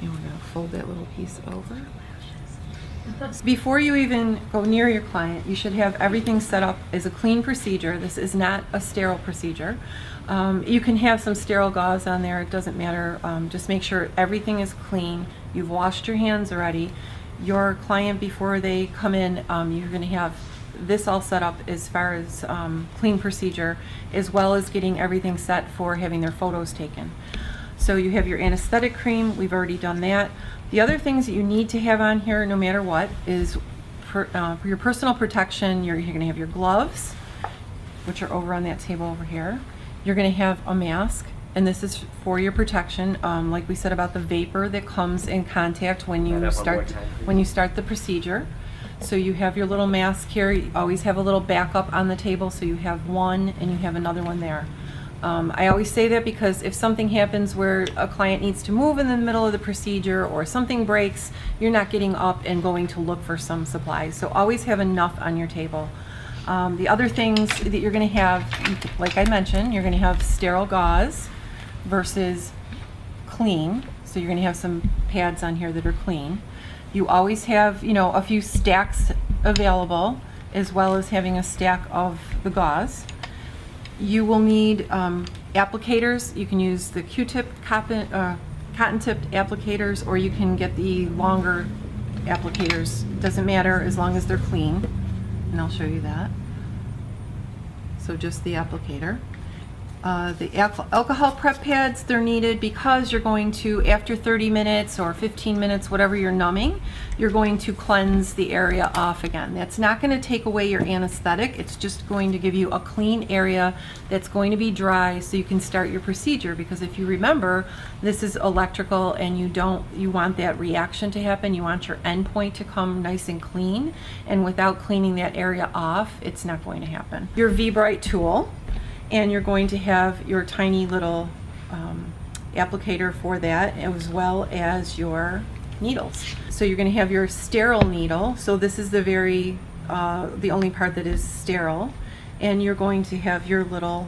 And we're going to fold that little piece over. Before you even go near your client, you should have everything set up as a clean procedure. This is not a sterile procedure. You can have some sterile gauze on there, it doesn't matter. Just make sure everything is clean. You've washed your hands already. Your client, before they come in, you're going to have this all set up as far as clean procedure, as well as getting everything set for having their photos taken. So you have your anesthetic cream, we've already done that. The other things that you need to have on here, no matter what, is for your personal protection, you're going to have your gloves, which are over on that table over here. You're going to have a mask, and this is for your protection. Like we said about the vapor that comes in contact when you start the procedure. So you have your little mask here. You always have a little backup on the table, so you have one and you have another one there. I always say that because if something happens where a client needs to move in the middle of the procedure or something breaks, you're not getting up and going to look for some supplies. So always have enough on your table. The other things that you're going to have, like I mentioned, you're going to have sterile gauze versus clean. So you're going to have some pads on here that are clean. You always have, a few stacks available, as well as having a stack of the gauze. You will need applicators. You can use the Q-tip, cotton-tipped applicators, or you can get the longer applicators. Doesn't matter as long as they're clean, and I'll show you that. So just the applicator. The alcohol prep pads, they're needed because you're going to, after 30 minutes or 15 minutes, whatever you're numbing, you're going to cleanse the area off again. That's not going to take away your anesthetic. It's just going to give you a clean area that's going to be dry so you can start your procedure. Because if you remember, this is electrical and you want that reaction to happen. You want your endpoint to come nice and clean. And without cleaning that area off, it's not going to happen. Your V-Bright tool. And you're going to have your tiny little applicator for that, as well as your needles. So you're going to have your sterile needle. So this is the only part that is sterile. And you're going to have your little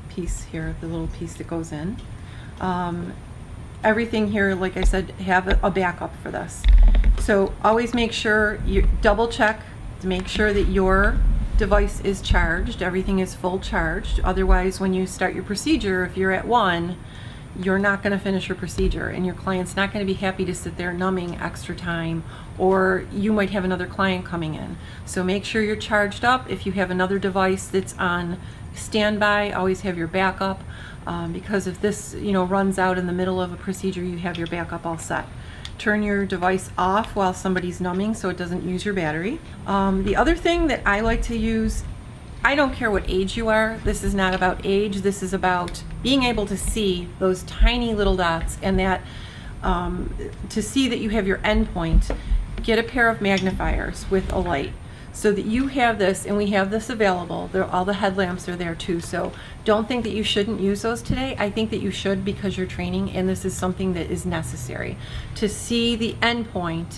piece here, the little piece that goes in. Everything here, like I said, have a backup for this. So always make sure you double check to make sure that your device is charged, everything is full charged. Otherwise, when you start your procedure, if you're at 1, you're not going to finish your procedure, and your client's not going to be happy to sit there numbing extra time, or you might have another client coming in. So make sure you're charged up. If you have another device that's on standby, always have your backup, because if this runs out in the middle of a procedure, you have your backup all set. Turn your device off while somebody's numbing so it doesn't use your battery. The other thing that I like to use, I don't care what age you are, this is not about age, this is about being able to see those tiny little dots, and that to see that you have your endpoint, get a pair of magnifiers with a light so that you have this, and we have this available. All the headlamps are there too, so don't think that you shouldn't use those today. I think that you should, because you're training, and this is something that is necessary to see the endpoint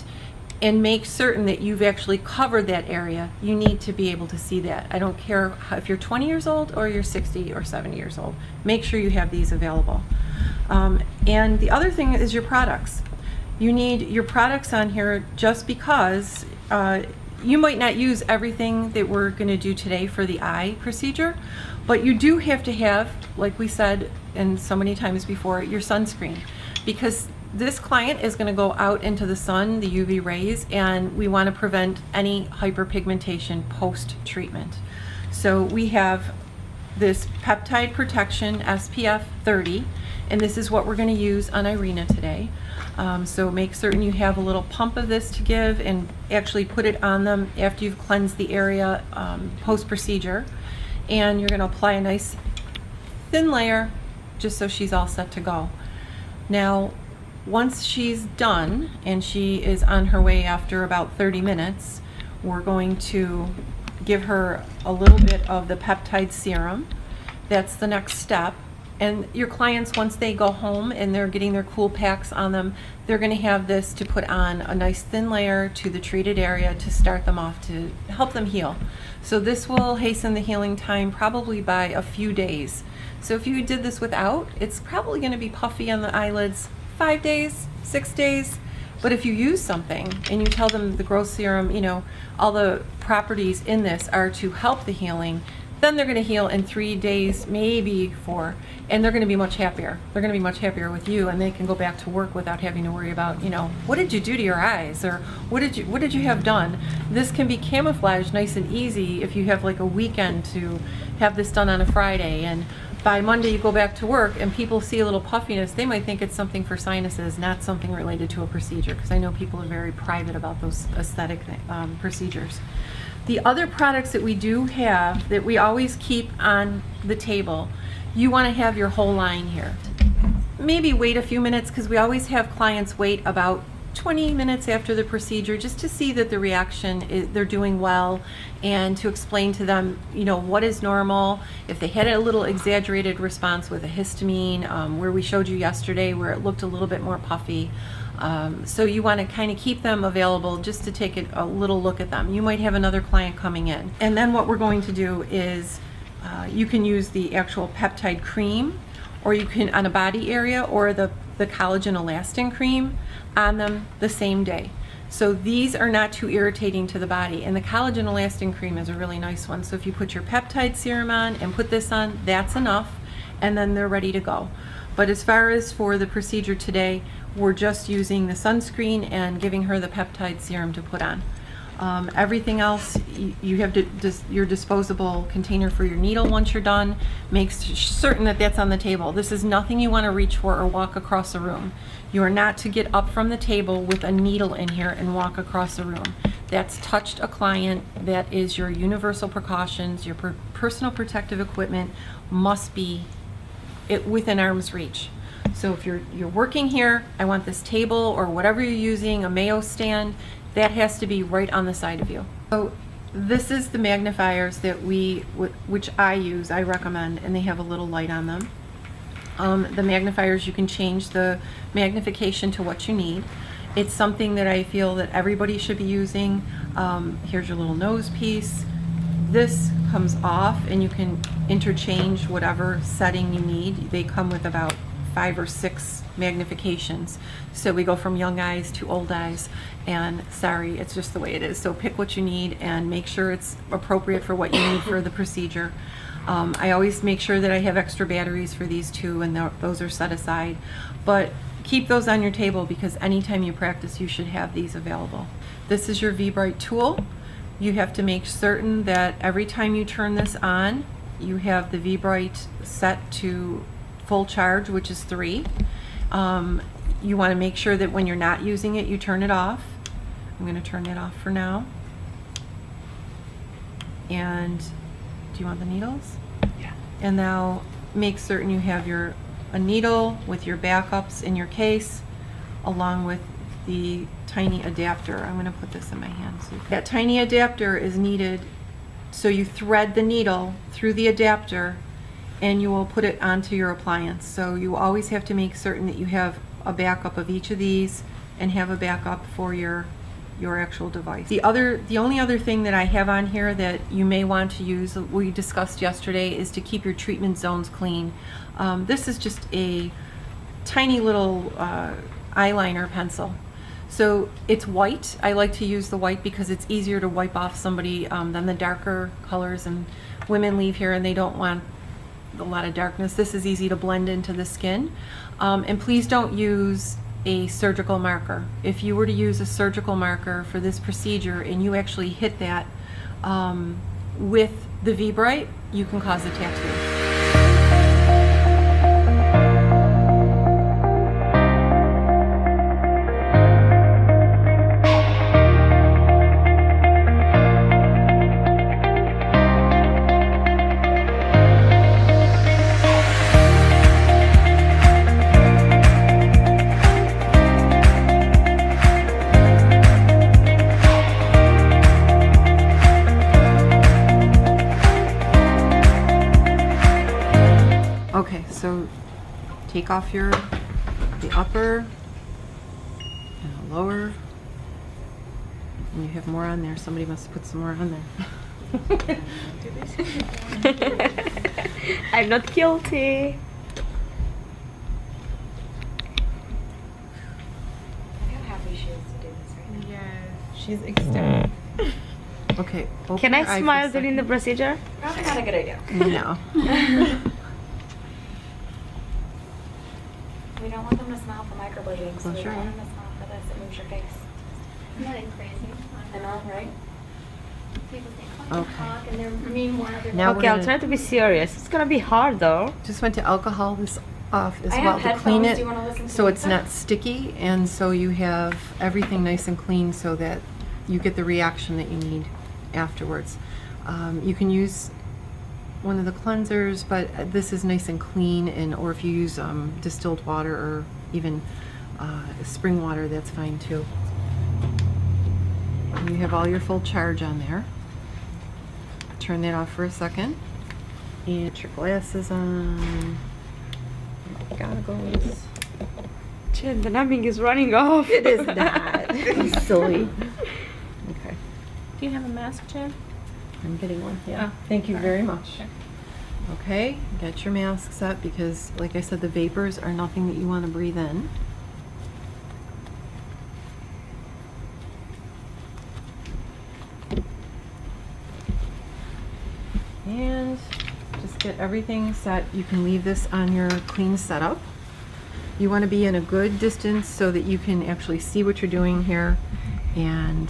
and make certain that you've actually covered that area. You need to be able to see that. I don't care if you're 20 years old or you're 60 or 70 years old. Make sure you have these available. And the other thing is your products. You need your products on here just because you might not use everything that we're going to do today for the eye procedure, but you do have to have, like we said and so many times before, your sunscreen, because this client is going to go out into the sun, the UV rays, and we want to prevent any hyperpigmentation post-treatment. So we have this peptide protection SPF 30, and this is what we're going to use on Irina today. So make certain you have a little pump of this to give, and actually put it on them after you've cleansed the area post-procedure. And you're going to apply a nice thin layer just so she's all set to go. Now, once she's done and she is on her way after about 30 minutes, we're going to give her a little bit of the peptide serum. That's the next step. And your clients, once they go home and they're getting their cool packs on them, they're going to have this to put on a nice thin layer to the treated area to start them off, to help them heal. So this will hasten the healing time probably by a few days. So if you did this without, it's probably going to be puffy on the eyelids 5 days, 6 days. But if you use something and you tell them the growth serum, you know, all the properties in this are to help the healing, then they're going to heal in 3 days, maybe 4, and they're going to be much happier. They're going to be much happier with you, and they can go back to work without having to worry about, you know, what did you do to your eyes, or what did you have done? This can be camouflaged nice and easy if you have like a weekend to have this done on a Friday, and by Monday you go back to work and people see a little puffiness. They might think it's something for sinuses, not something related to a procedure, because I know people are very private about those aesthetic procedures. The other products that we do have that we always keep on the table, you want to have your whole line here. Maybe wait a few minutes, because we always have clients wait about 20 minutes after the procedure just to see that the reaction is, they're doing well, and to explain to them, you know, what is normal. If they had a little exaggerated response with a histamine, where we showed you yesterday where it looked a little bit more puffy. So you want to kind of keep them available just to take a little look at them. You might have another client coming in. And then what we're going to do is you can use the actual peptide cream, or you can on a body area, or the collagen elastin cream on them the same day. So these are not too irritating to the body, and the collagen elastin cream is a really nice one. So if you put your peptide serum on and put this on, that's enough, and then they're ready to go. But as far as for the procedure today, we're just using the sunscreen and giving her the peptide serum to put on. Everything else, you have your disposable container for your needle once you're done. Make certain that that's on the table. This is nothing you want to reach for or walk across the room. You are not to get up from the table with a needle in here and walk across the room. That's touched a client. That is your universal precautions. Your personal protective equipment must be within arm's reach. So if you're working here, I want this table or whatever you're using, a Mayo stand, that has to be right on the side of you. So this is the magnifiers that which I use, I recommend, and they have a little light on them. The magnifiers, you can change the magnification to what you need. It's something that I feel that everybody should be using. Here's your little nose piece. This comes off and you can interchange whatever setting you need. They come with about 5 or 6 magnifications. So we go from young eyes to old eyes, and sorry, it's just the way it is. So pick what you need and make sure it's appropriate for what you need for the procedure. I always make sure that I have extra batteries for these two, and those are set aside. But keep those on your table, because anytime you practice, you should have these available. This is your V-Bright tool. You have to make certain that every time you turn this on, you have the V-Bright set to full charge, which is 3. You want to make sure that when you're not using it, you turn it off. I'm going to turn that off for now. And do you want the needles? Yeah. And now make certain you have a needle with your backups in your case, along with the tiny adapter. I'm going to put this in my hand. So that tiny adapter is needed, so you thread the needle through the adapter and you will put it onto your appliance. So you always have to make certain that you have a backup of each of these and have a backup for your actual device. The only other thing that I have on here that you may want to use, we discussed yesterday, is to keep your treatment zones clean. This is just a tiny little eyeliner pencil. So it's white. I like to use the white because it's easier to wipe off somebody than the darker colors, and women leave here and they don't want a lot of darkness. This is easy to blend into the skin. And please don't use a surgical marker. If you were to use a surgical marker for this procedure and you actually hit that with the V-Bright, you can cause a tattoo. Okay, so take off the upper and the lower, and you have more on there. Somebody must put some more on there. I'm not guilty. Look how happy she is to do this right now. Yeah, she's ecstatic. Okay. open Can your I eye for a smile during second. the procedure? Probably not a good idea. No. We don't want them to smile for microblading, so Close we your don't want eye. them to smile for this. It moves your face. Nothing crazy. I know, right? People think, oh, Okay. talk, and they're meanwhile they're Now Okay, I'll we're try gonna, to be serious. It's gonna be hard though. just want to alcohol this off as I well have to clean headphones. it Do you want to listen to so it's music? not sticky, and so you have everything nice and clean so that you get the reaction that you need afterwards. You can use one of the cleansers, but this is nice and clean, and or if you use distilled water or even spring water, that's fine too. And you have all your full charge on there. Turn that off for a second. And put your glasses on. Goggles. Jen, the numbing is running off. It is not. Silly. Okay. Do you have a mask, Jen? I'm getting one. Yeah. Thank you very much. Okay, get your mask set because, like I said, the vapors are nothing that you want to breathe in. And just get everything set. You can leave this on your clean setup. You want to be in a good distance so that you can actually see what you're doing here. And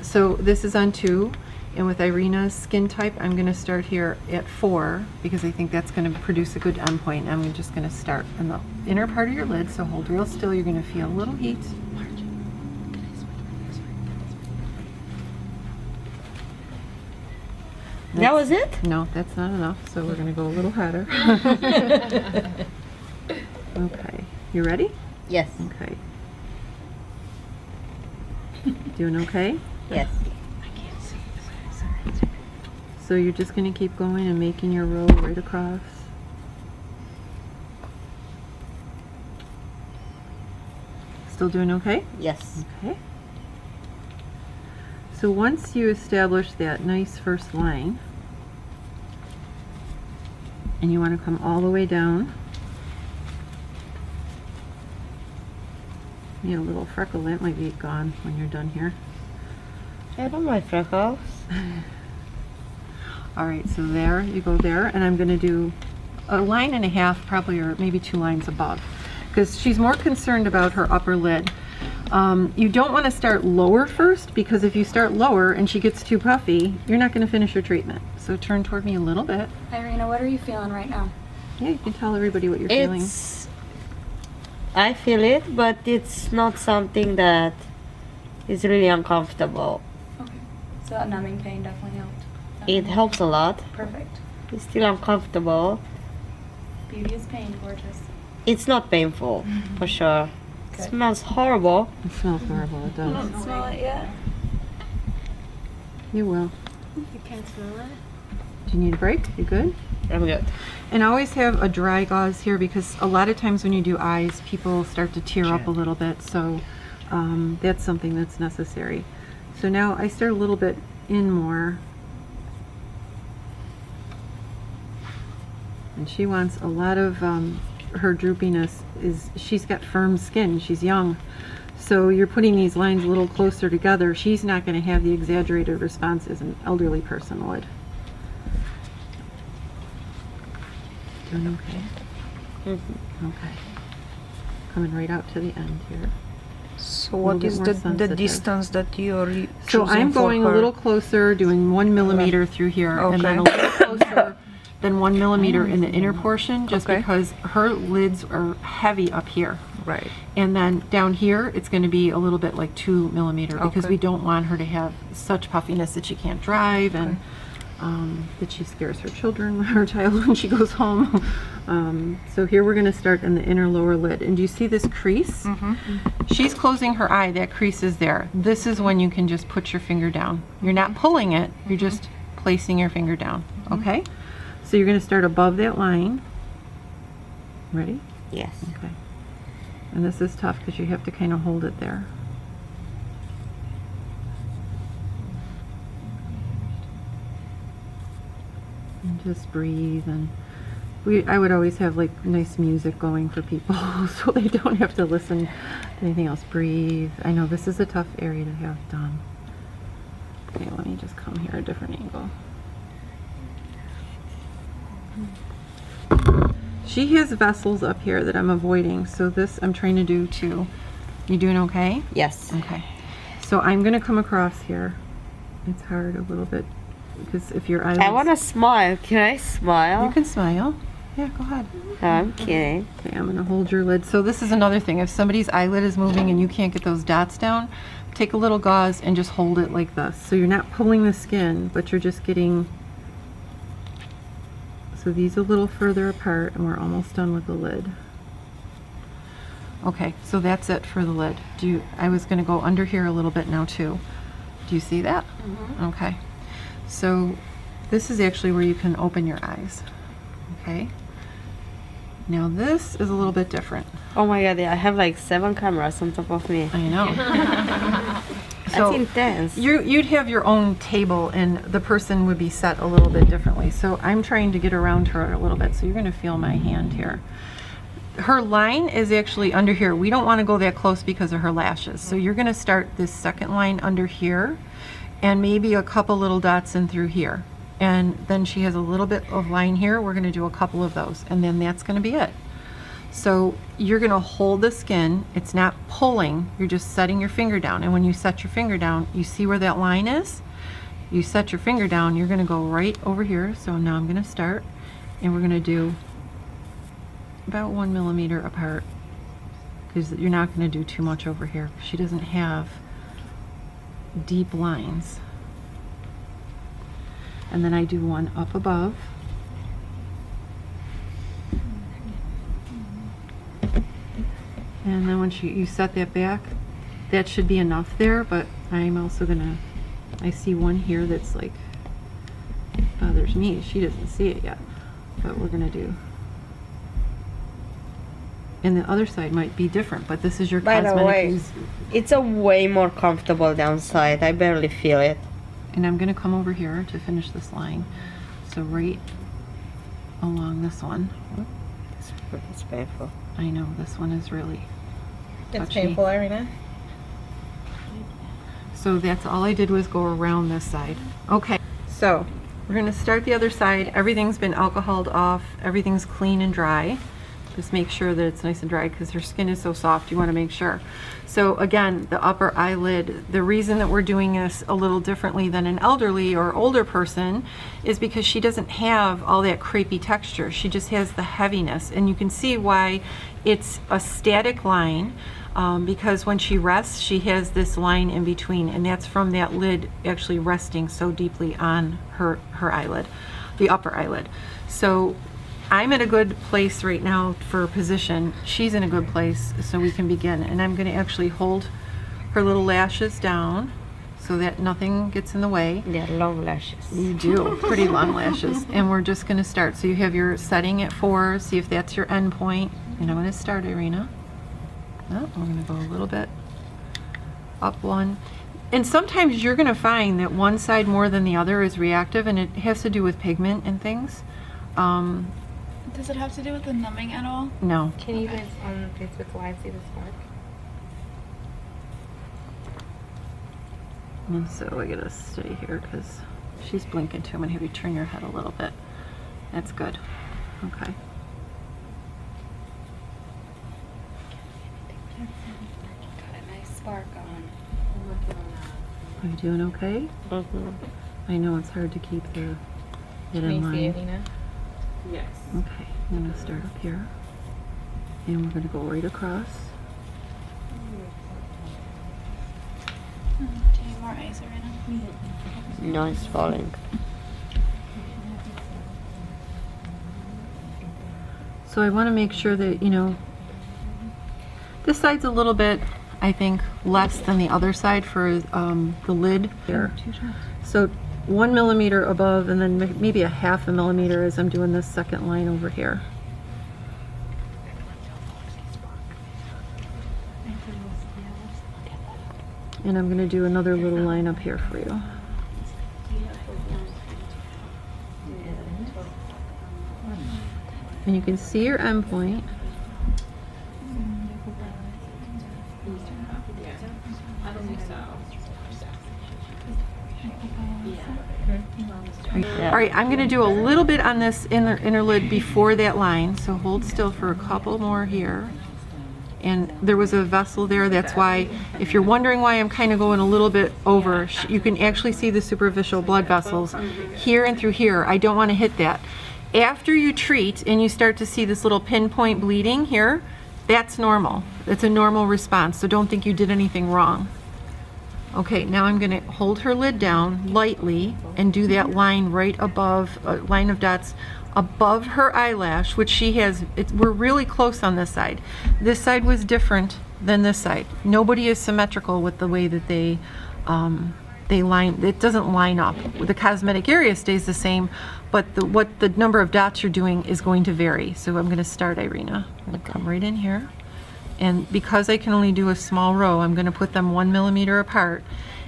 so this is on 2, and with Irina's skin type, I'm going to start here at 4 because I think that's going to produce a good endpoint. I'm just going to start in the inner part of your lid, so hold real still. You're going to feel a little heat. That was it? No, that's not enough, so we're going to go a little harder. Okay, you ready? Yes. Okay. Doing okay? Yes. So you're just going to keep going and making your row right across. Still doing okay? Yes. Okay. So once you establish that nice first line, and you want to come all the way down, you have a little freckle, that might be gone when you're done here. I don't mind freckles. All right, so there, you go there, and I'm going to do a line and a half probably, or maybe 2 lines above, because she's more concerned about her upper lid. You don't want to start lower first, because if you start lower and she gets too puffy, you're not going to finish your treatment. So turn toward me a little bit. Irina, what are you feeling right now? Yeah, you can tell everybody what you're feeling. I feel it, but it's not something that is really uncomfortable. Okay. So that numbing pain definitely helped. It helps a lot. Perfect. It's still uncomfortable. Beauty is pain, gorgeous. It's not painful, for sure. It smells horrible. It smells horrible, it does. Don't smell it yet. You will. You can't smell it? Do you need a break? You good? I'm good. And always have a dry gauze here, because a lot of times when you do eyes, people start to tear up a little bit, so that's something that's necessary. So now I start a little bit in more. And she wants a lot of her droopiness is she's got firm skin. She's young. So you're putting these lines a little closer together. She's not going to have the exaggerated response as an elderly person would. Doing okay? Okay. Coming right out to the end here. So what is the distance that you're choosing? So I'm going a little closer, doing 1 millimeter through here, and then a little closer than 1 millimeter in the inner portion, just because her lids are heavy up here. Right. And then down here, it's going to be a little bit like 2 millimeter, because we don't want her to have such puffiness that she can't drive, and that she scares her children, her child, when she goes home. So here we're going to start in the inner lower lid. And do you see this crease? She's closing her eye. That crease is there. This is when you can just put your finger down. You're not pulling it. You're just placing your finger down. Okay? So you're going to start above that line. Ready? Yes. Okay. And this is tough because you have to kind of hold it there. And just breathe. And I would always have like nice music going for people so they don't have to listen to anything else. Breathe. I know this is a tough area to have done. Okay, let me just come here a different angle. She has vessels up here that I'm avoiding, so this I'm trying to do too. You doing okay? Yes. Okay. So I'm going to come across here. It's hard a little bit because if your eyelids... I want to smile. Can I smile? You can smile. Yeah, go ahead. No, I'm kidding. Okay, I'm going to hold your lid. So this is another thing. If somebody's eyelid is moving and you can't get those dots down, take a little gauze and just hold it like this. So you're not pulling the skin, but you're just getting... So these a little further apart, and we're almost done with the lid. Okay, so that's it for the lid. I was going to go under here a little bit now too. Do you see that? Okay. So this is actually where you can open your eyes. Okay. Now this is a little bit different. Oh my god, I have like 7 cameras on top of me. I know. That's intense. You'd have your own table and the person would be set a little bit differently. So I'm trying to get around her a little bit. So you're going to feel my hand here. Her line is actually under here. We don't want to go that close because of her lashes. So you're going to start this second line under here and maybe a couple little dots in through here. And then she has a little bit of line here. We're going to do a couple of those, and then that's going to be it. So you're going to hold the skin. It's not pulling. You're just setting your finger down. And when you set your finger down, you see where that line is? You set your finger down, you're going to go right over here. So now I'm going to start, and we're going to do about 1 millimeter apart, because you're not going to do too much over here. She doesn't have deep lines. And then I do one up above. And then when you set that back, that should be enough there, but I'm also gonna, I see one here that's like, bothers me. She doesn't see it yet, but we're gonna do. And the other side might be different, but this is your cosmetic. By the way, it's a way more comfortable downside. I barely feel it. And I'm gonna come over here to finish this line. So right along this one. It's painful. I know, this one is really It's touchy. painful, Irina. So that's all I did was go around this side. Okay, so we're gonna start the other side. Everything's been alcoholed off. Everything's clean and dry. Just make sure that it's nice and dry because her skin is so soft. You wanna make sure. So again, the upper eyelid, the reason that we're doing this a little differently than an elderly or older person is because she doesn't have all that crepey texture. She just has the heaviness, and you can see why it's a static line, because when she rests, she has this line in between, and that's from that lid actually resting so deeply on her eyelid, the upper eyelid. So I'm in a good place right now for position. She's in a good place, so we can begin. And I'm going to actually hold her little lashes down so that nothing gets in the way. They're long lashes. You do, pretty long lashes. And we're just going to start. So you have your setting at 4, see if that's your end point. And I'm going to start, Irina. Oh, we're going to go a little bit up 1. And sometimes you're going to find that one side more than the other is reactive, and it has to do with pigment and things. Does it have to do with the numbing at all? No. Can you guys on Facebook Live see the spark? And so I gotta stay here because she's blinking too. I'm gonna have you turn your head a little bit. That's good. Okay. Got a nice spark on. Are you doing okay? Mm-hmm. I know it's hard to keep the it Can in you see it, line. Lena? Yes. Okay, I'm gonna start up here. And we're gonna go right across. Do you need more ice, Arena? No, it's falling. So I want to make sure that, you know, this side's a little bit, I think, less than the other side for the lid here. So 1 millimeter above and then maybe a half a millimeter as I'm doing this second line over here. And I'm going to do another little line up here for you. And you can see your end point. All right, I'm going to do a little bit on this inner lid before that line, so hold still for a couple more here. And there was a vessel there, that's why, if you're wondering why I'm kind of going a little bit over, you can actually see the superficial blood vessels here and through here. I don't want to hit that. After you treat and you start to see this little pinpoint bleeding here, that's normal. It's a normal response, so don't think you did anything wrong. Okay, now I'm going to hold her lid down lightly and do that line right above, line of dots above her eyelash, which she has. We're really close on this side. This side was different than this side. Nobody is symmetrical with the way that they line. It doesn't line up. The cosmetic area stays the same, but what the number of dots you're doing is going to vary. So I'm going to start, Irina. I'm going to come right in here. And because I can only do a small row, I'm going to put them 1 millimeter apart.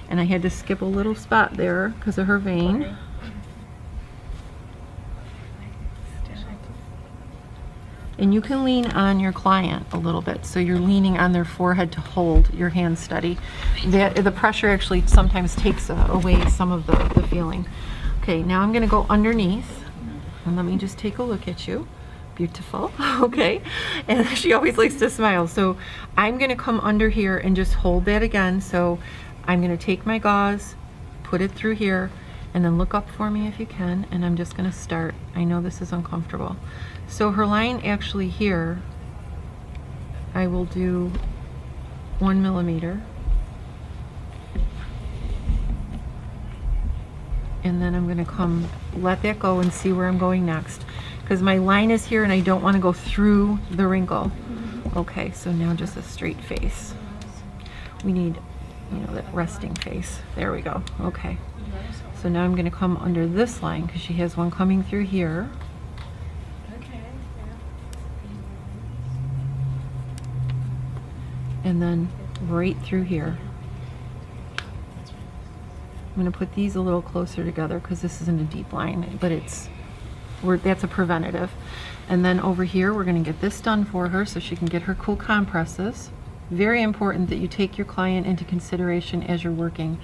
And I had to skip a little spot there because of her vein. And you can lean on your client a little bit. So you're leaning on their forehead to hold your hand steady. The pressure actually sometimes takes away some of the feeling. Okay, now I'm going to go underneath. And let me just take a look at you. Beautiful. Okay, and she always likes to smile, so I'm going to come under here and just hold that again. So I'm going to take my gauze, put it through here, and then look up for me if you can, and I'm just going to start. I know this is uncomfortable. So her line actually here, I will do 1 millimeter, and then I'm going to come let that go and see where I'm going next, because my line is here and I don't want to go through the wrinkle. Okay, so now just a straight face. We need, you know, that resting face. There we go. Okay, so now I'm going to come under this line because she has one coming through here. And then right through here. I'm going to put these a little closer together because this isn't a deep line, but that's a preventative. And then over here, we're going to get this done for her so she can get her cool compresses. Very important that you take your client into consideration as you're working.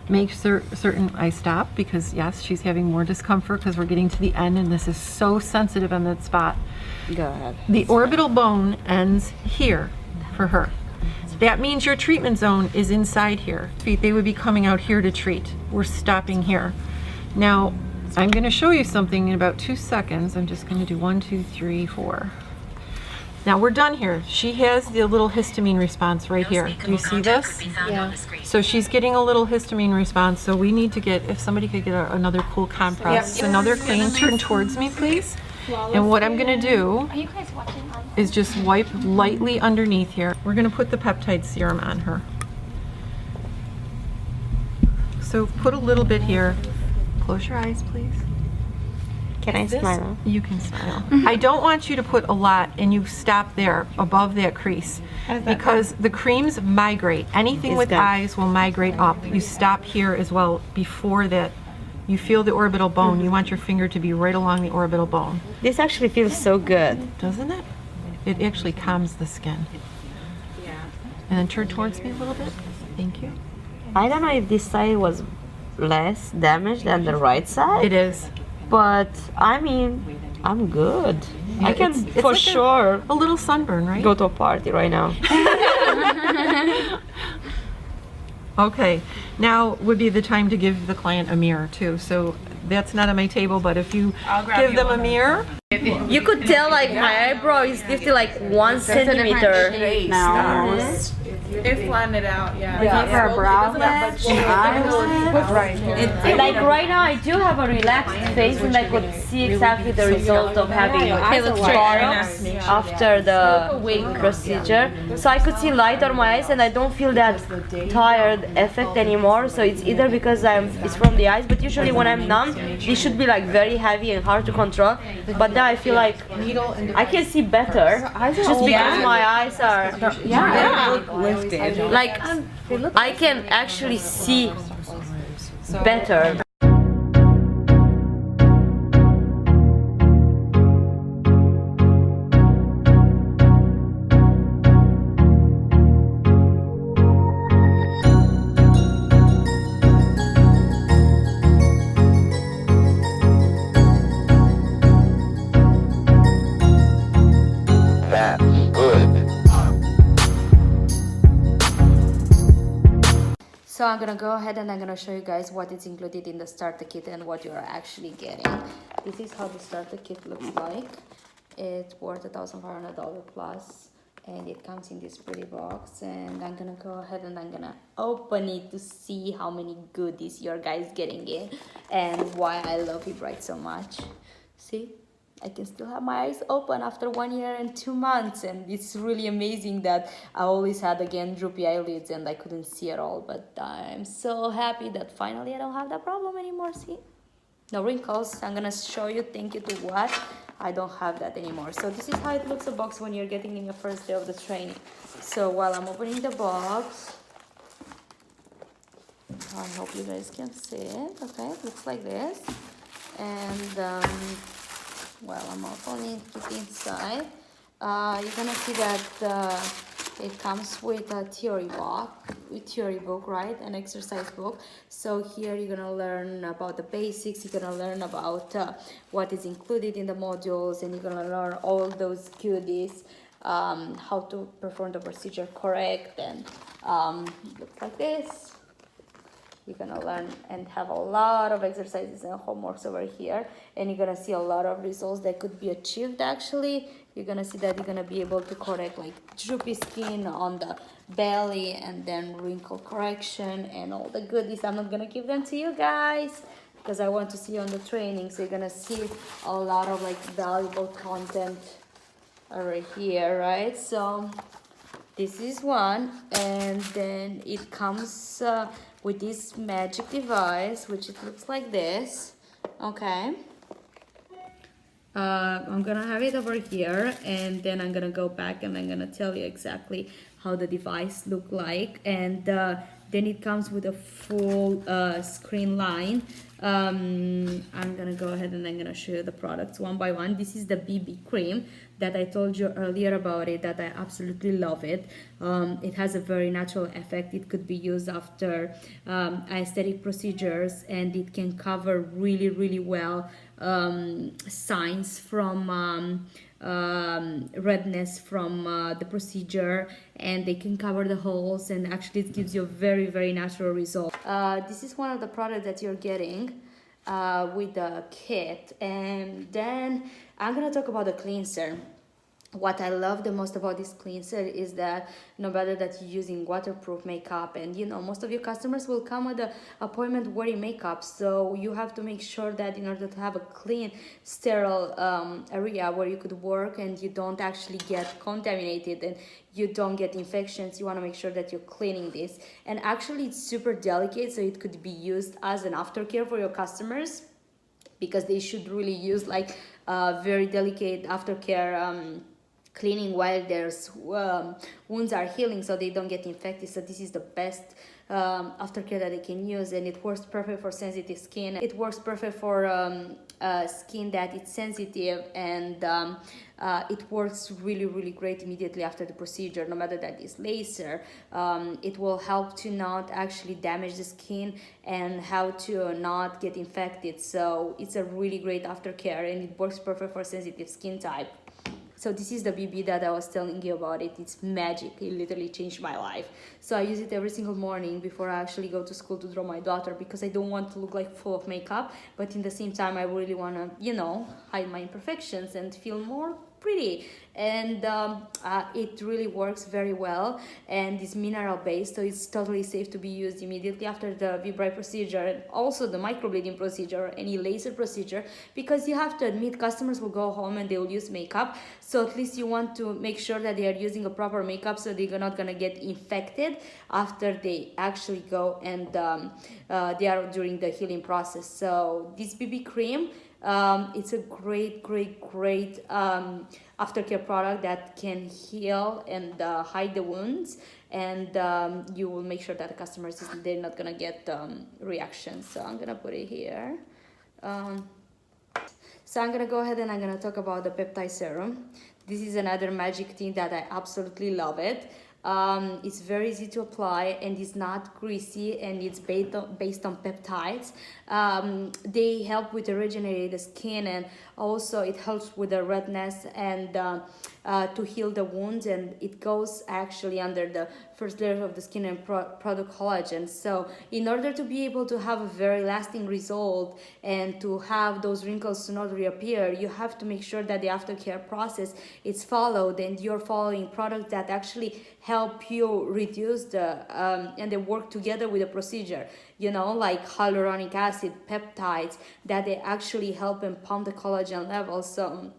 Make certain I stop because yes, she's having more discomfort because we're getting to the end and this is so sensitive on that spot. Go ahead. The orbital bone ends here for her. That means your treatment zone is inside here. They would be coming out here to treat. We're stopping here. Now, I'm going to show you something in about 2 seconds. I'm just going to do 1, 2, 3, 4. Now we're done here. She has the little histamine response right here. Do you see this? Yeah. So she's getting a little histamine response. So we need to get, if somebody could get another cool compress, another clean. Turn towards me, please. And what I'm going to do Are you guys watching on? is just wipe lightly underneath here. We're going to put the peptide serum on her. So put a little bit here. Close your eyes, please. Can I smile? You can smile. I don't want you to put a lot and you stop there above that crease because the creams migrate. Anything with eyes will migrate up. You stop here as well before that You feel the orbital bone. You want your finger to be right along the orbital bone. This actually feels so good. Doesn't it? It actually calms the skin. And then turn towards me a little bit. Thank you. I don't know if this side was less damaged than the right side. It is. But I mean, I'm good. I can It's for like sure a little sunburn, right? go to a party right now. Okay, now would be the time to give the client a mirror too. So that's not on my table, but if you give them a mirror. You could tell like my eyebrow is lifted like 1 centimeter. They flatten it out, yeah. For a brow Like Like right now I do have a relaxed face and I could see exactly the result of having products after the procedure. So I could see light on my eyes and I don't feel that tired effect anymore. So it's either because it's from the eyes, but usually when I'm numb, it should be like very heavy and hard to control. But now I feel like I can see better just because my eyes are like I can actually see better. So I'm gonna go ahead and I'm gonna show you guys what is included in the starter kit and what you are actually getting. This is how the starter kit looks like. It's worth $1,500 plus, and it comes in this pretty box. And I'm gonna go ahead and I'm gonna open it to see how many goodies you're guys getting in and why I love Fibrite so much. See? I can still have my eyes open after 1 year and 2 months, and it's really amazing that I always had again droopy eyelids and I couldn't see at all, but I'm so happy that finally I don't have that problem anymore. See, no wrinkles. I'm gonna show you, thank you to what I don't have that anymore. So this is how it looks, a box when you're getting in your first day of the training. So while I'm opening the box, I hope you guys can see it. Okay, it looks like this. And well, I'm opening it inside. You're gonna see that it comes with a theory book, right? An exercise book. So here you're gonna learn about the basics. You're gonna learn about what is included in the modules, and you're gonna learn all those goodies, how to perform the procedure correct, and looks like this. You're gonna learn and have a lot of exercises and homeworks over here, and you're gonna see a lot of results that could be achieved. Actually, you're gonna see that you're gonna be able to correct like droopy skin on the belly, and then wrinkle correction and all the goodies. I'm not gonna give them to you guys because I want to see you on the training. So you're gonna see a lot of like valuable content over here, right? So this is one, and then it comes with this magic device, which it looks like this. Okay, I'm gonna have it over here, and then I'm gonna go back and I'm gonna tell you exactly how the device look like. And then it comes with a full screen line. I'm gonna go ahead and I'm gonna show you the products one by one. This is the BB cream that I told you earlier about it, that I absolutely love it. It has a very natural effect. It could be used after aesthetic procedures, and it can cover really, really well signs from redness from the procedure, and they can cover the holes, and actually it gives you a very, very natural result. This is one of the products that you're getting with the kit. And then I'm gonna talk about the cleanser. What I love the most about this cleanser is that no matter that you're using waterproof makeup, and you know most of your customers will come with the appointment wearing makeup, so you have to make sure that in order to have a clean, sterile area where you could work and you don't actually get contaminated and you don't get infections, you want to make sure that you're cleaning this. And actually it's super delicate, so it could be used as an aftercare for your customers, because they should really use like very delicate aftercare cleaning while their wounds are healing, so they don't get infected. So this is the best aftercare that they can use, and it works perfect for sensitive skin. It works perfect for skin that is sensitive, and it works really great immediately after the procedure. No matter that it's laser, it will help to not actually damage the skin and how to not get infected. So it's a really great aftercare, and it works perfect for sensitive skin type. So this is the BB that I was telling you about. It's magic. It literally changed my life. So I use it every single morning before I actually go to school to draw my daughter, because I don't want to look like full of makeup, but in the same time I really want to, you know, hide my imperfections and feel more pretty. And it really works very well, and it's mineral based, so it's totally safe to be used immediately after the V-Bright procedure, and also the microblading procedure or any laser procedure, because you have to admit customers will go home and they will use makeup, so at least you want to make sure that they are using a proper makeup, so they're not gonna get infected after they actually go and they are during the healing process. So this BB cream, it's a great aftercare product that can heal and hide the wounds, and you will make sure that the customers, they're not gonna get reactions. So I'm gonna put it here. So I'm gonna go ahead and I'm gonna talk about the peptide serum. This is another magic thing that I absolutely love it. It's very easy to apply, and it's not greasy, and it's based on peptides. They help with the regenerating the skin, and also it helps with the redness and to heal the wounds, and it goes actually under the first layer of the skin and product collagen. So in order to be able to have a very lasting result and to have those wrinkles to not reappear, you have to make sure that the aftercare process is followed, and you're following products that actually help you reduce the and they work together with the procedure, you know, like hyaluronic acid, peptides, that they actually help and pump the collagen levels. So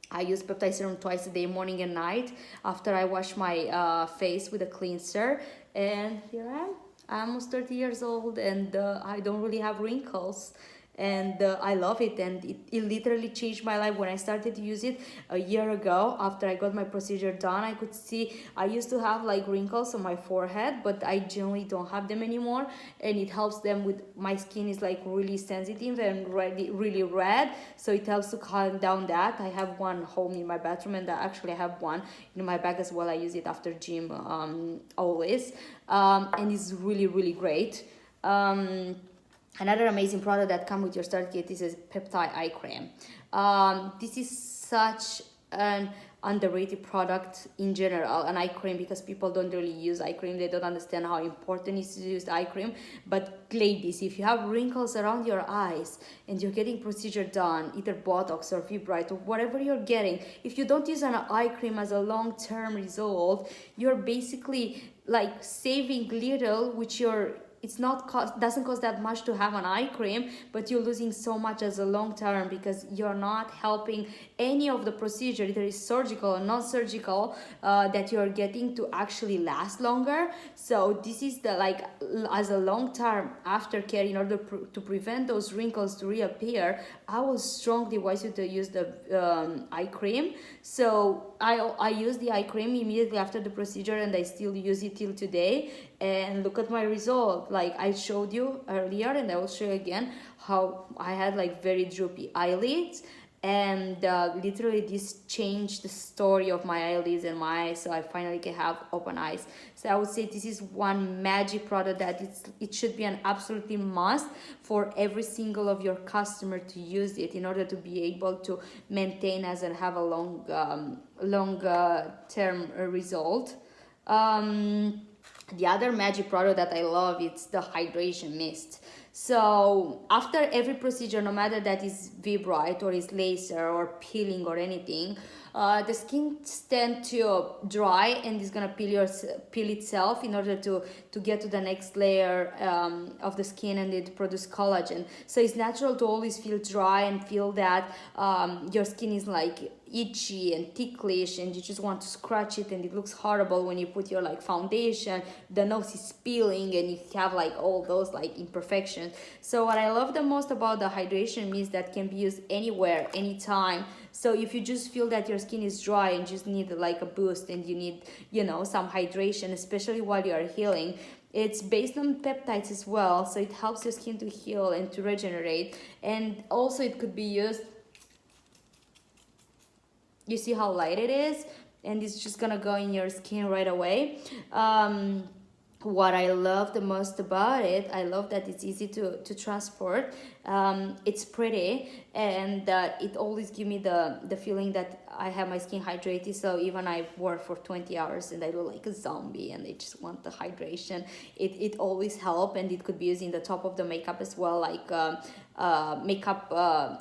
I use peptide serum twice a day, morning and night, after I wash my face with a cleanser. And here I am. I'm almost 30 years old, and I don't really have wrinkles. And I love it, and it literally changed my life. When I started to use it a year ago after I got my procedure done, I could see I used to have like wrinkles on my forehead, but I generally don't have them anymore, and it helps them with, my skin is like really sensitive and really red, so it helps to calm down that. I have one home in my bathroom, and actually I have one in my bag as well. I use it after gym always, and it's really great. Another amazing product that comes with your start kit is a peptide eye cream. This is such an underrated product in general, an eye cream, because people don't really use eye cream. They don't understand how important it is to use eye cream. But ladies, if you have wrinkles around your eyes and you're getting procedure done, either Botox or V-Bright or whatever you're getting, if you don't use an eye cream as a long-term result, you're basically like saving little, which doesn't cost that much to have an eye cream, but you're losing so much as a long term, because you're not helping any of the procedure, either it's surgical or non-surgical, that you're getting to actually last longer. So this is the like as a long-term aftercare, in order to prevent those wrinkles to reappear. I will strongly advise you to use the eye cream. So I use the eye cream immediately after the procedure, and I still use it till today. And look at my result. Like I showed you earlier, and I will show you again, how I had like very droopy eyelids, and literally this changed the story of my eyelids and my eyes, so I finally can have open eyes. So I would say this is one magic product that it should be an absolutely must for every single of your customer to use it, in order to be able to maintain as and have a long term result. The other magic product that I love, it's the hydration mist. So after every procedure, no matter that is V-Bright or is laser or peeling or anything, the skin tends to dry, and it's gonna peel itself in order to get to the next layer of the skin, and it produce collagen. So it's natural to always feel dry and feel that your skin is like itchy and ticklish, and you just want to scratch it, and it looks horrible when you put your like foundation, the nose is peeling, and you have like all those like imperfections. So what I love the most about the hydration mist that can be used anywhere, anytime. So if you just feel that your skin is dry and just need like a boost, and you need, you know, some hydration, especially while you are healing, it's based on peptides as well, so it helps your skin to heal and to regenerate. And also it could be used, you see how light it is, and it's just gonna go in your skin right away. What I love the most about it, I love that it's easy to transport. It's pretty, and it always gives me the feeling that I have my skin hydrated. So even I work for 20 hours and I look like a zombie and I just want the hydration, it always helps. And it could be used in the top of the makeup as well, like makeup,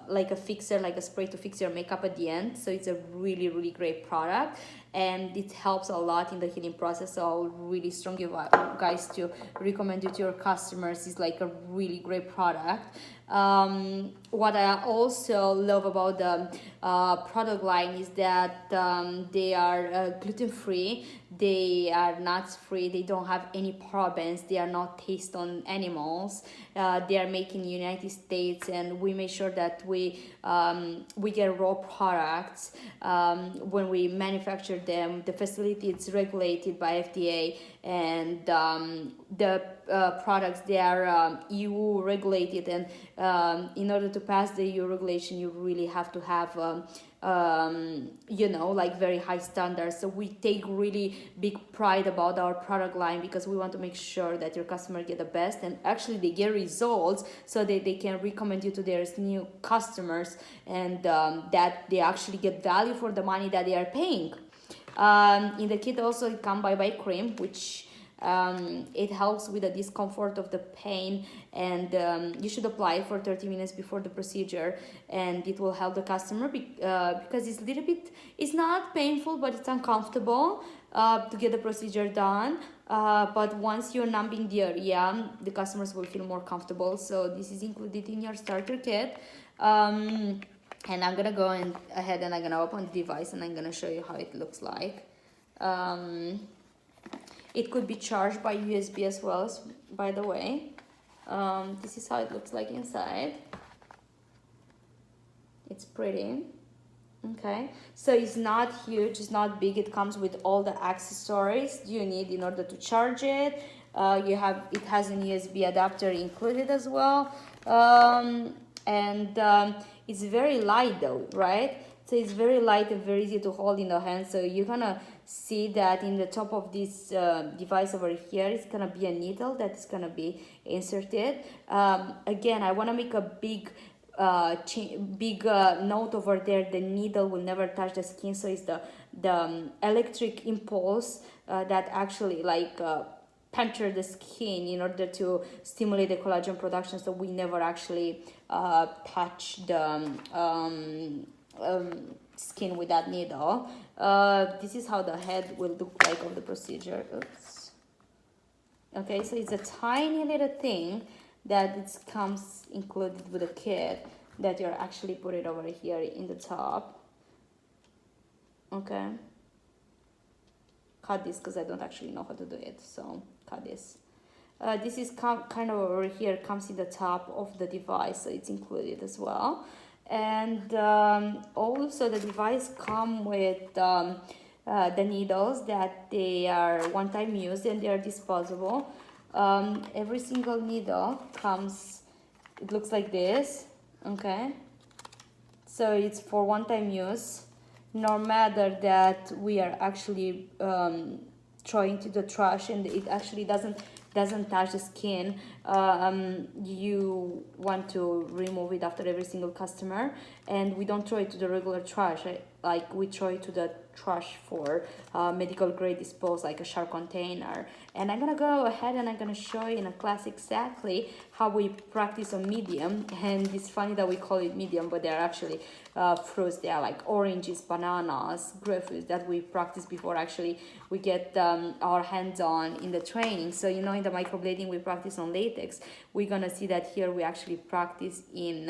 like a fixer, like a spray to fix your makeup at the end. So it's a really, really great product, and it helps a lot in the healing process. So I'll really strongly guys to recommend it to your customers. It's like a really great product. What I also love about the product line is that they are gluten-free, they are nuts-free, they don't have any parabens, they are not taste on animals. They are made in the United States, and we make sure that we get raw products when we manufacture them. The facility is regulated by FDA, and the products, they are EU regulated, and in order to pass the EU regulation, you really have to have you know, like very high standards. So we take really big pride about our product line, because we want to make sure that your customer get the best, and actually they get results, so that they can recommend you to their new customers, and that they actually get value for the money that they are paying. In the kit also it comes by cream, which it helps with the discomfort of the pain, and you should apply it for 30 minutes before the procedure, and it will help the customer because it's a little bit, it's not painful, but it's uncomfortable to get the procedure done. But once you're numbing the area, the customers will feel more comfortable. So this is included in your starter kit. And I'm gonna go ahead and I'm gonna open the device, and I'm gonna show you how it looks like. It could be charged by USB as well, by the way. This is how it looks like inside. It's pretty. Okay, so it's not huge, it's not big. It comes with all the accessories you need in order to charge it. It has an USB adapter included as well. It's very light though, right? So it's very light and very easy to hold in the hand. So you're gonna see that in the top of this device over here, it's gonna be a needle that is gonna be inserted. Again, I wanna make a big note over there. The needle will never touch the skin. So it's the electric impulse that actually like puncture the skin in order to stimulate the collagen production. So we never actually touch the skin with that needle. This is how the head will look like of the procedure. Oops. Okay, so it's a tiny little thing that it comes included with the kit, that you're actually put it over here in the top. Okay, cut this because I don't actually know how to do it, so cut this. This is kind of over here, comes in the top of the device, so it's included as well. And also the device come with the needles that they are one-time use, and they are disposable. Every single needle comes, it looks like this. Okay, so it's for one-time use. No matter that we are actually throwing to the trash, and it actually doesn't touch the skin, you want to remove it after every single customer, and we don't throw it to the regular trash, like we throw it to the trash for medical grade dispose, like a shower container. And I'm gonna go ahead and I'm gonna show you in a class exactly how we practice on medium. And it's funny that we call it medium, but they're actually fruits. They are like oranges, bananas, grapefruits that we practice before actually we get our hands on in the training. So you know, in the microblading we practice on latex. We're gonna see that here we actually practice in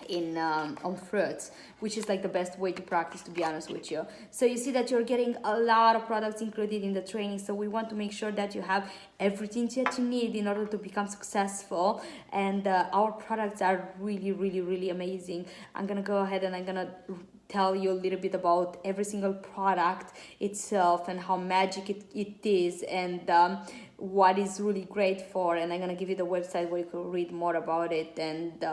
on fruits, which is like the best way to practice, to be honest with you. So you see that you're getting a lot of products included in the training, so we want to make sure that you have everything that you need in order to become successful. And our products are really amazing. I'm gonna go ahead and I'm gonna tell you a little bit about every single product itself and how magic it is, and what is really great for, and I'm gonna give you the website where you can read more about it. And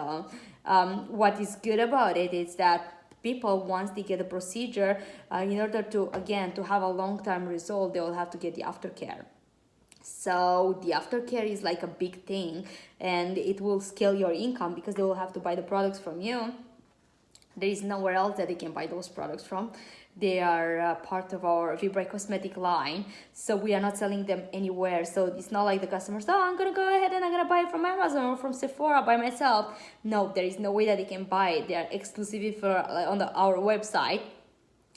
what is good about it is that people, once they get a procedure, in order to, again, to have a long-term result, they will have to get the aftercare. So the aftercare is like a big thing, and it will scale your income because they will have to buy the products from you. There is nowhere else that they can buy those products from. They are part of our Vibrite cosmetic line, so we are not selling them anywhere. So it's not like the customers, oh, I'm gonna go ahead and I'm gonna buy it from Amazon or from Sephora by myself. No, there is no way that they can buy it. They are exclusively for on our website.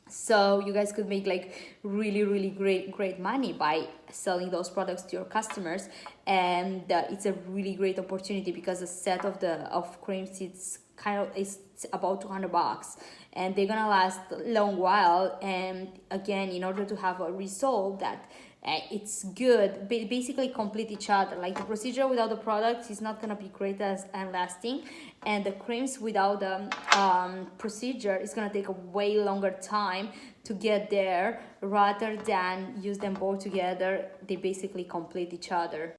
So you guys could make like really great money by selling those products to your customers. And it's a really great opportunity because a set of creams, it's about $200, and they're gonna last a long while. And again, in order to have a result that it's good, basically complete each other. Like the procedure without the products is not gonna be great and lasting, and the creams without the procedure is gonna take a way longer time to get there. Rather than use them both together, they basically complete each other.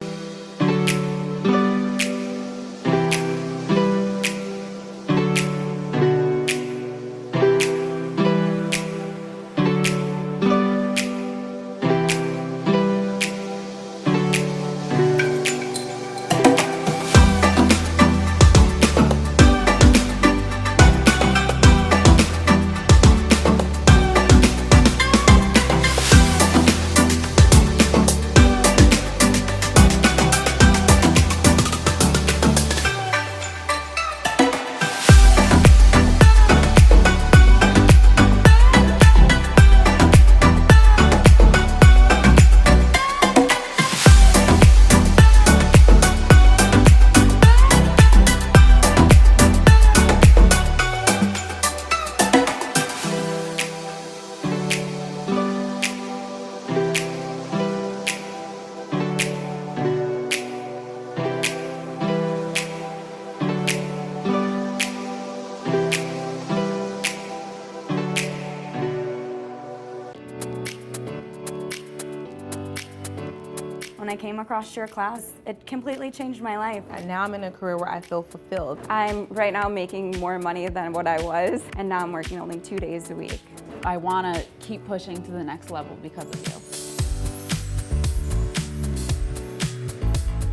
When I came across your class, it completely changed my life. And now I'm in a career where I feel fulfilled. I'm right now making more money than what I was, and now I'm working only 2 days a week. I want to keep pushing to the next level because of you.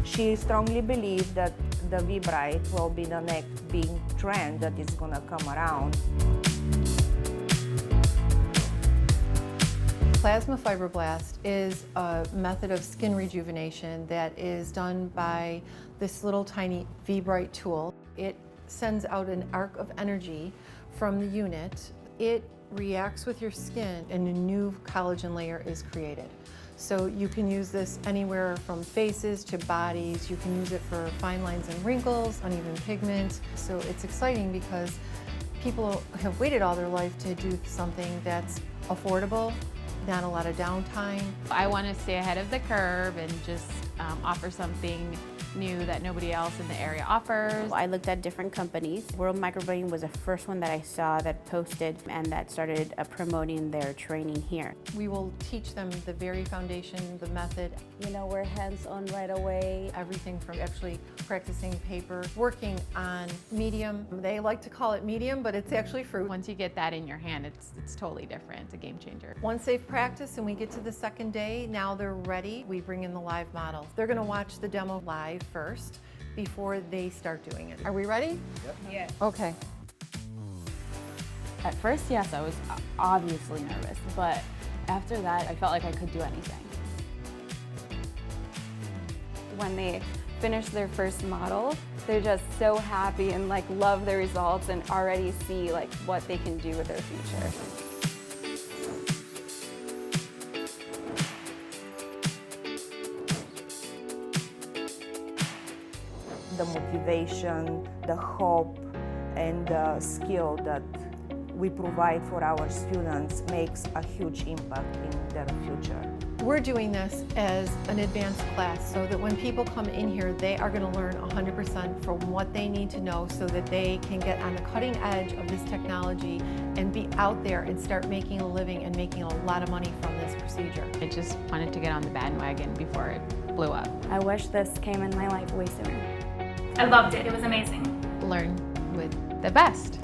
She strongly believes that the Vibrite will be the next big trend that is gonna come around. Plasma Fibroblast is a method of skin rejuvenation that is done by this little tiny Vibrite tool. It sends out an arc of energy from the unit. It reacts with your skin and a new collagen layer is created. So you can use this anywhere from faces to bodies. You can use it for fine lines and wrinkles, uneven pigment. So it's exciting because people have waited all their life to do something that's affordable, not a lot of downtime. I want to stay ahead of the curve and just offer something new that nobody else in the area offers. I looked at different companies. World Microblading was the first one that I saw that posted and that started promoting their training here. We will teach them the very foundation, the method. You know, we're hands-on right away. Everything from actually practicing paper, working on medium. They like to call it medium, but it's actually fruit. Once you get that in your hand, it's totally different. It's a game changer. Once they've practiced and we get to the second day, now they're ready. We bring in the live models. They're gonna watch the demo live first before they start doing it. Are we ready? Yep. Yeah. Okay. At first, yes, I was obviously nervous, but after that, I felt like I could do anything. When they finish their first model, they're just so happy and like love the results and already see like what they can do with their future. The motivation, the hope, and the skill that we provide for our students makes a huge impact in their future. We're doing this as an advanced class so that when people come in here, they are going to learn 100% from what they need to know so that they can get on the cutting edge of this technology and be out there and start making a living and making a lot of money from this procedure. I just wanted to get on the bandwagon before it blew up. I wish this came in my life way sooner. I loved it. It was amazing. Learn with the best.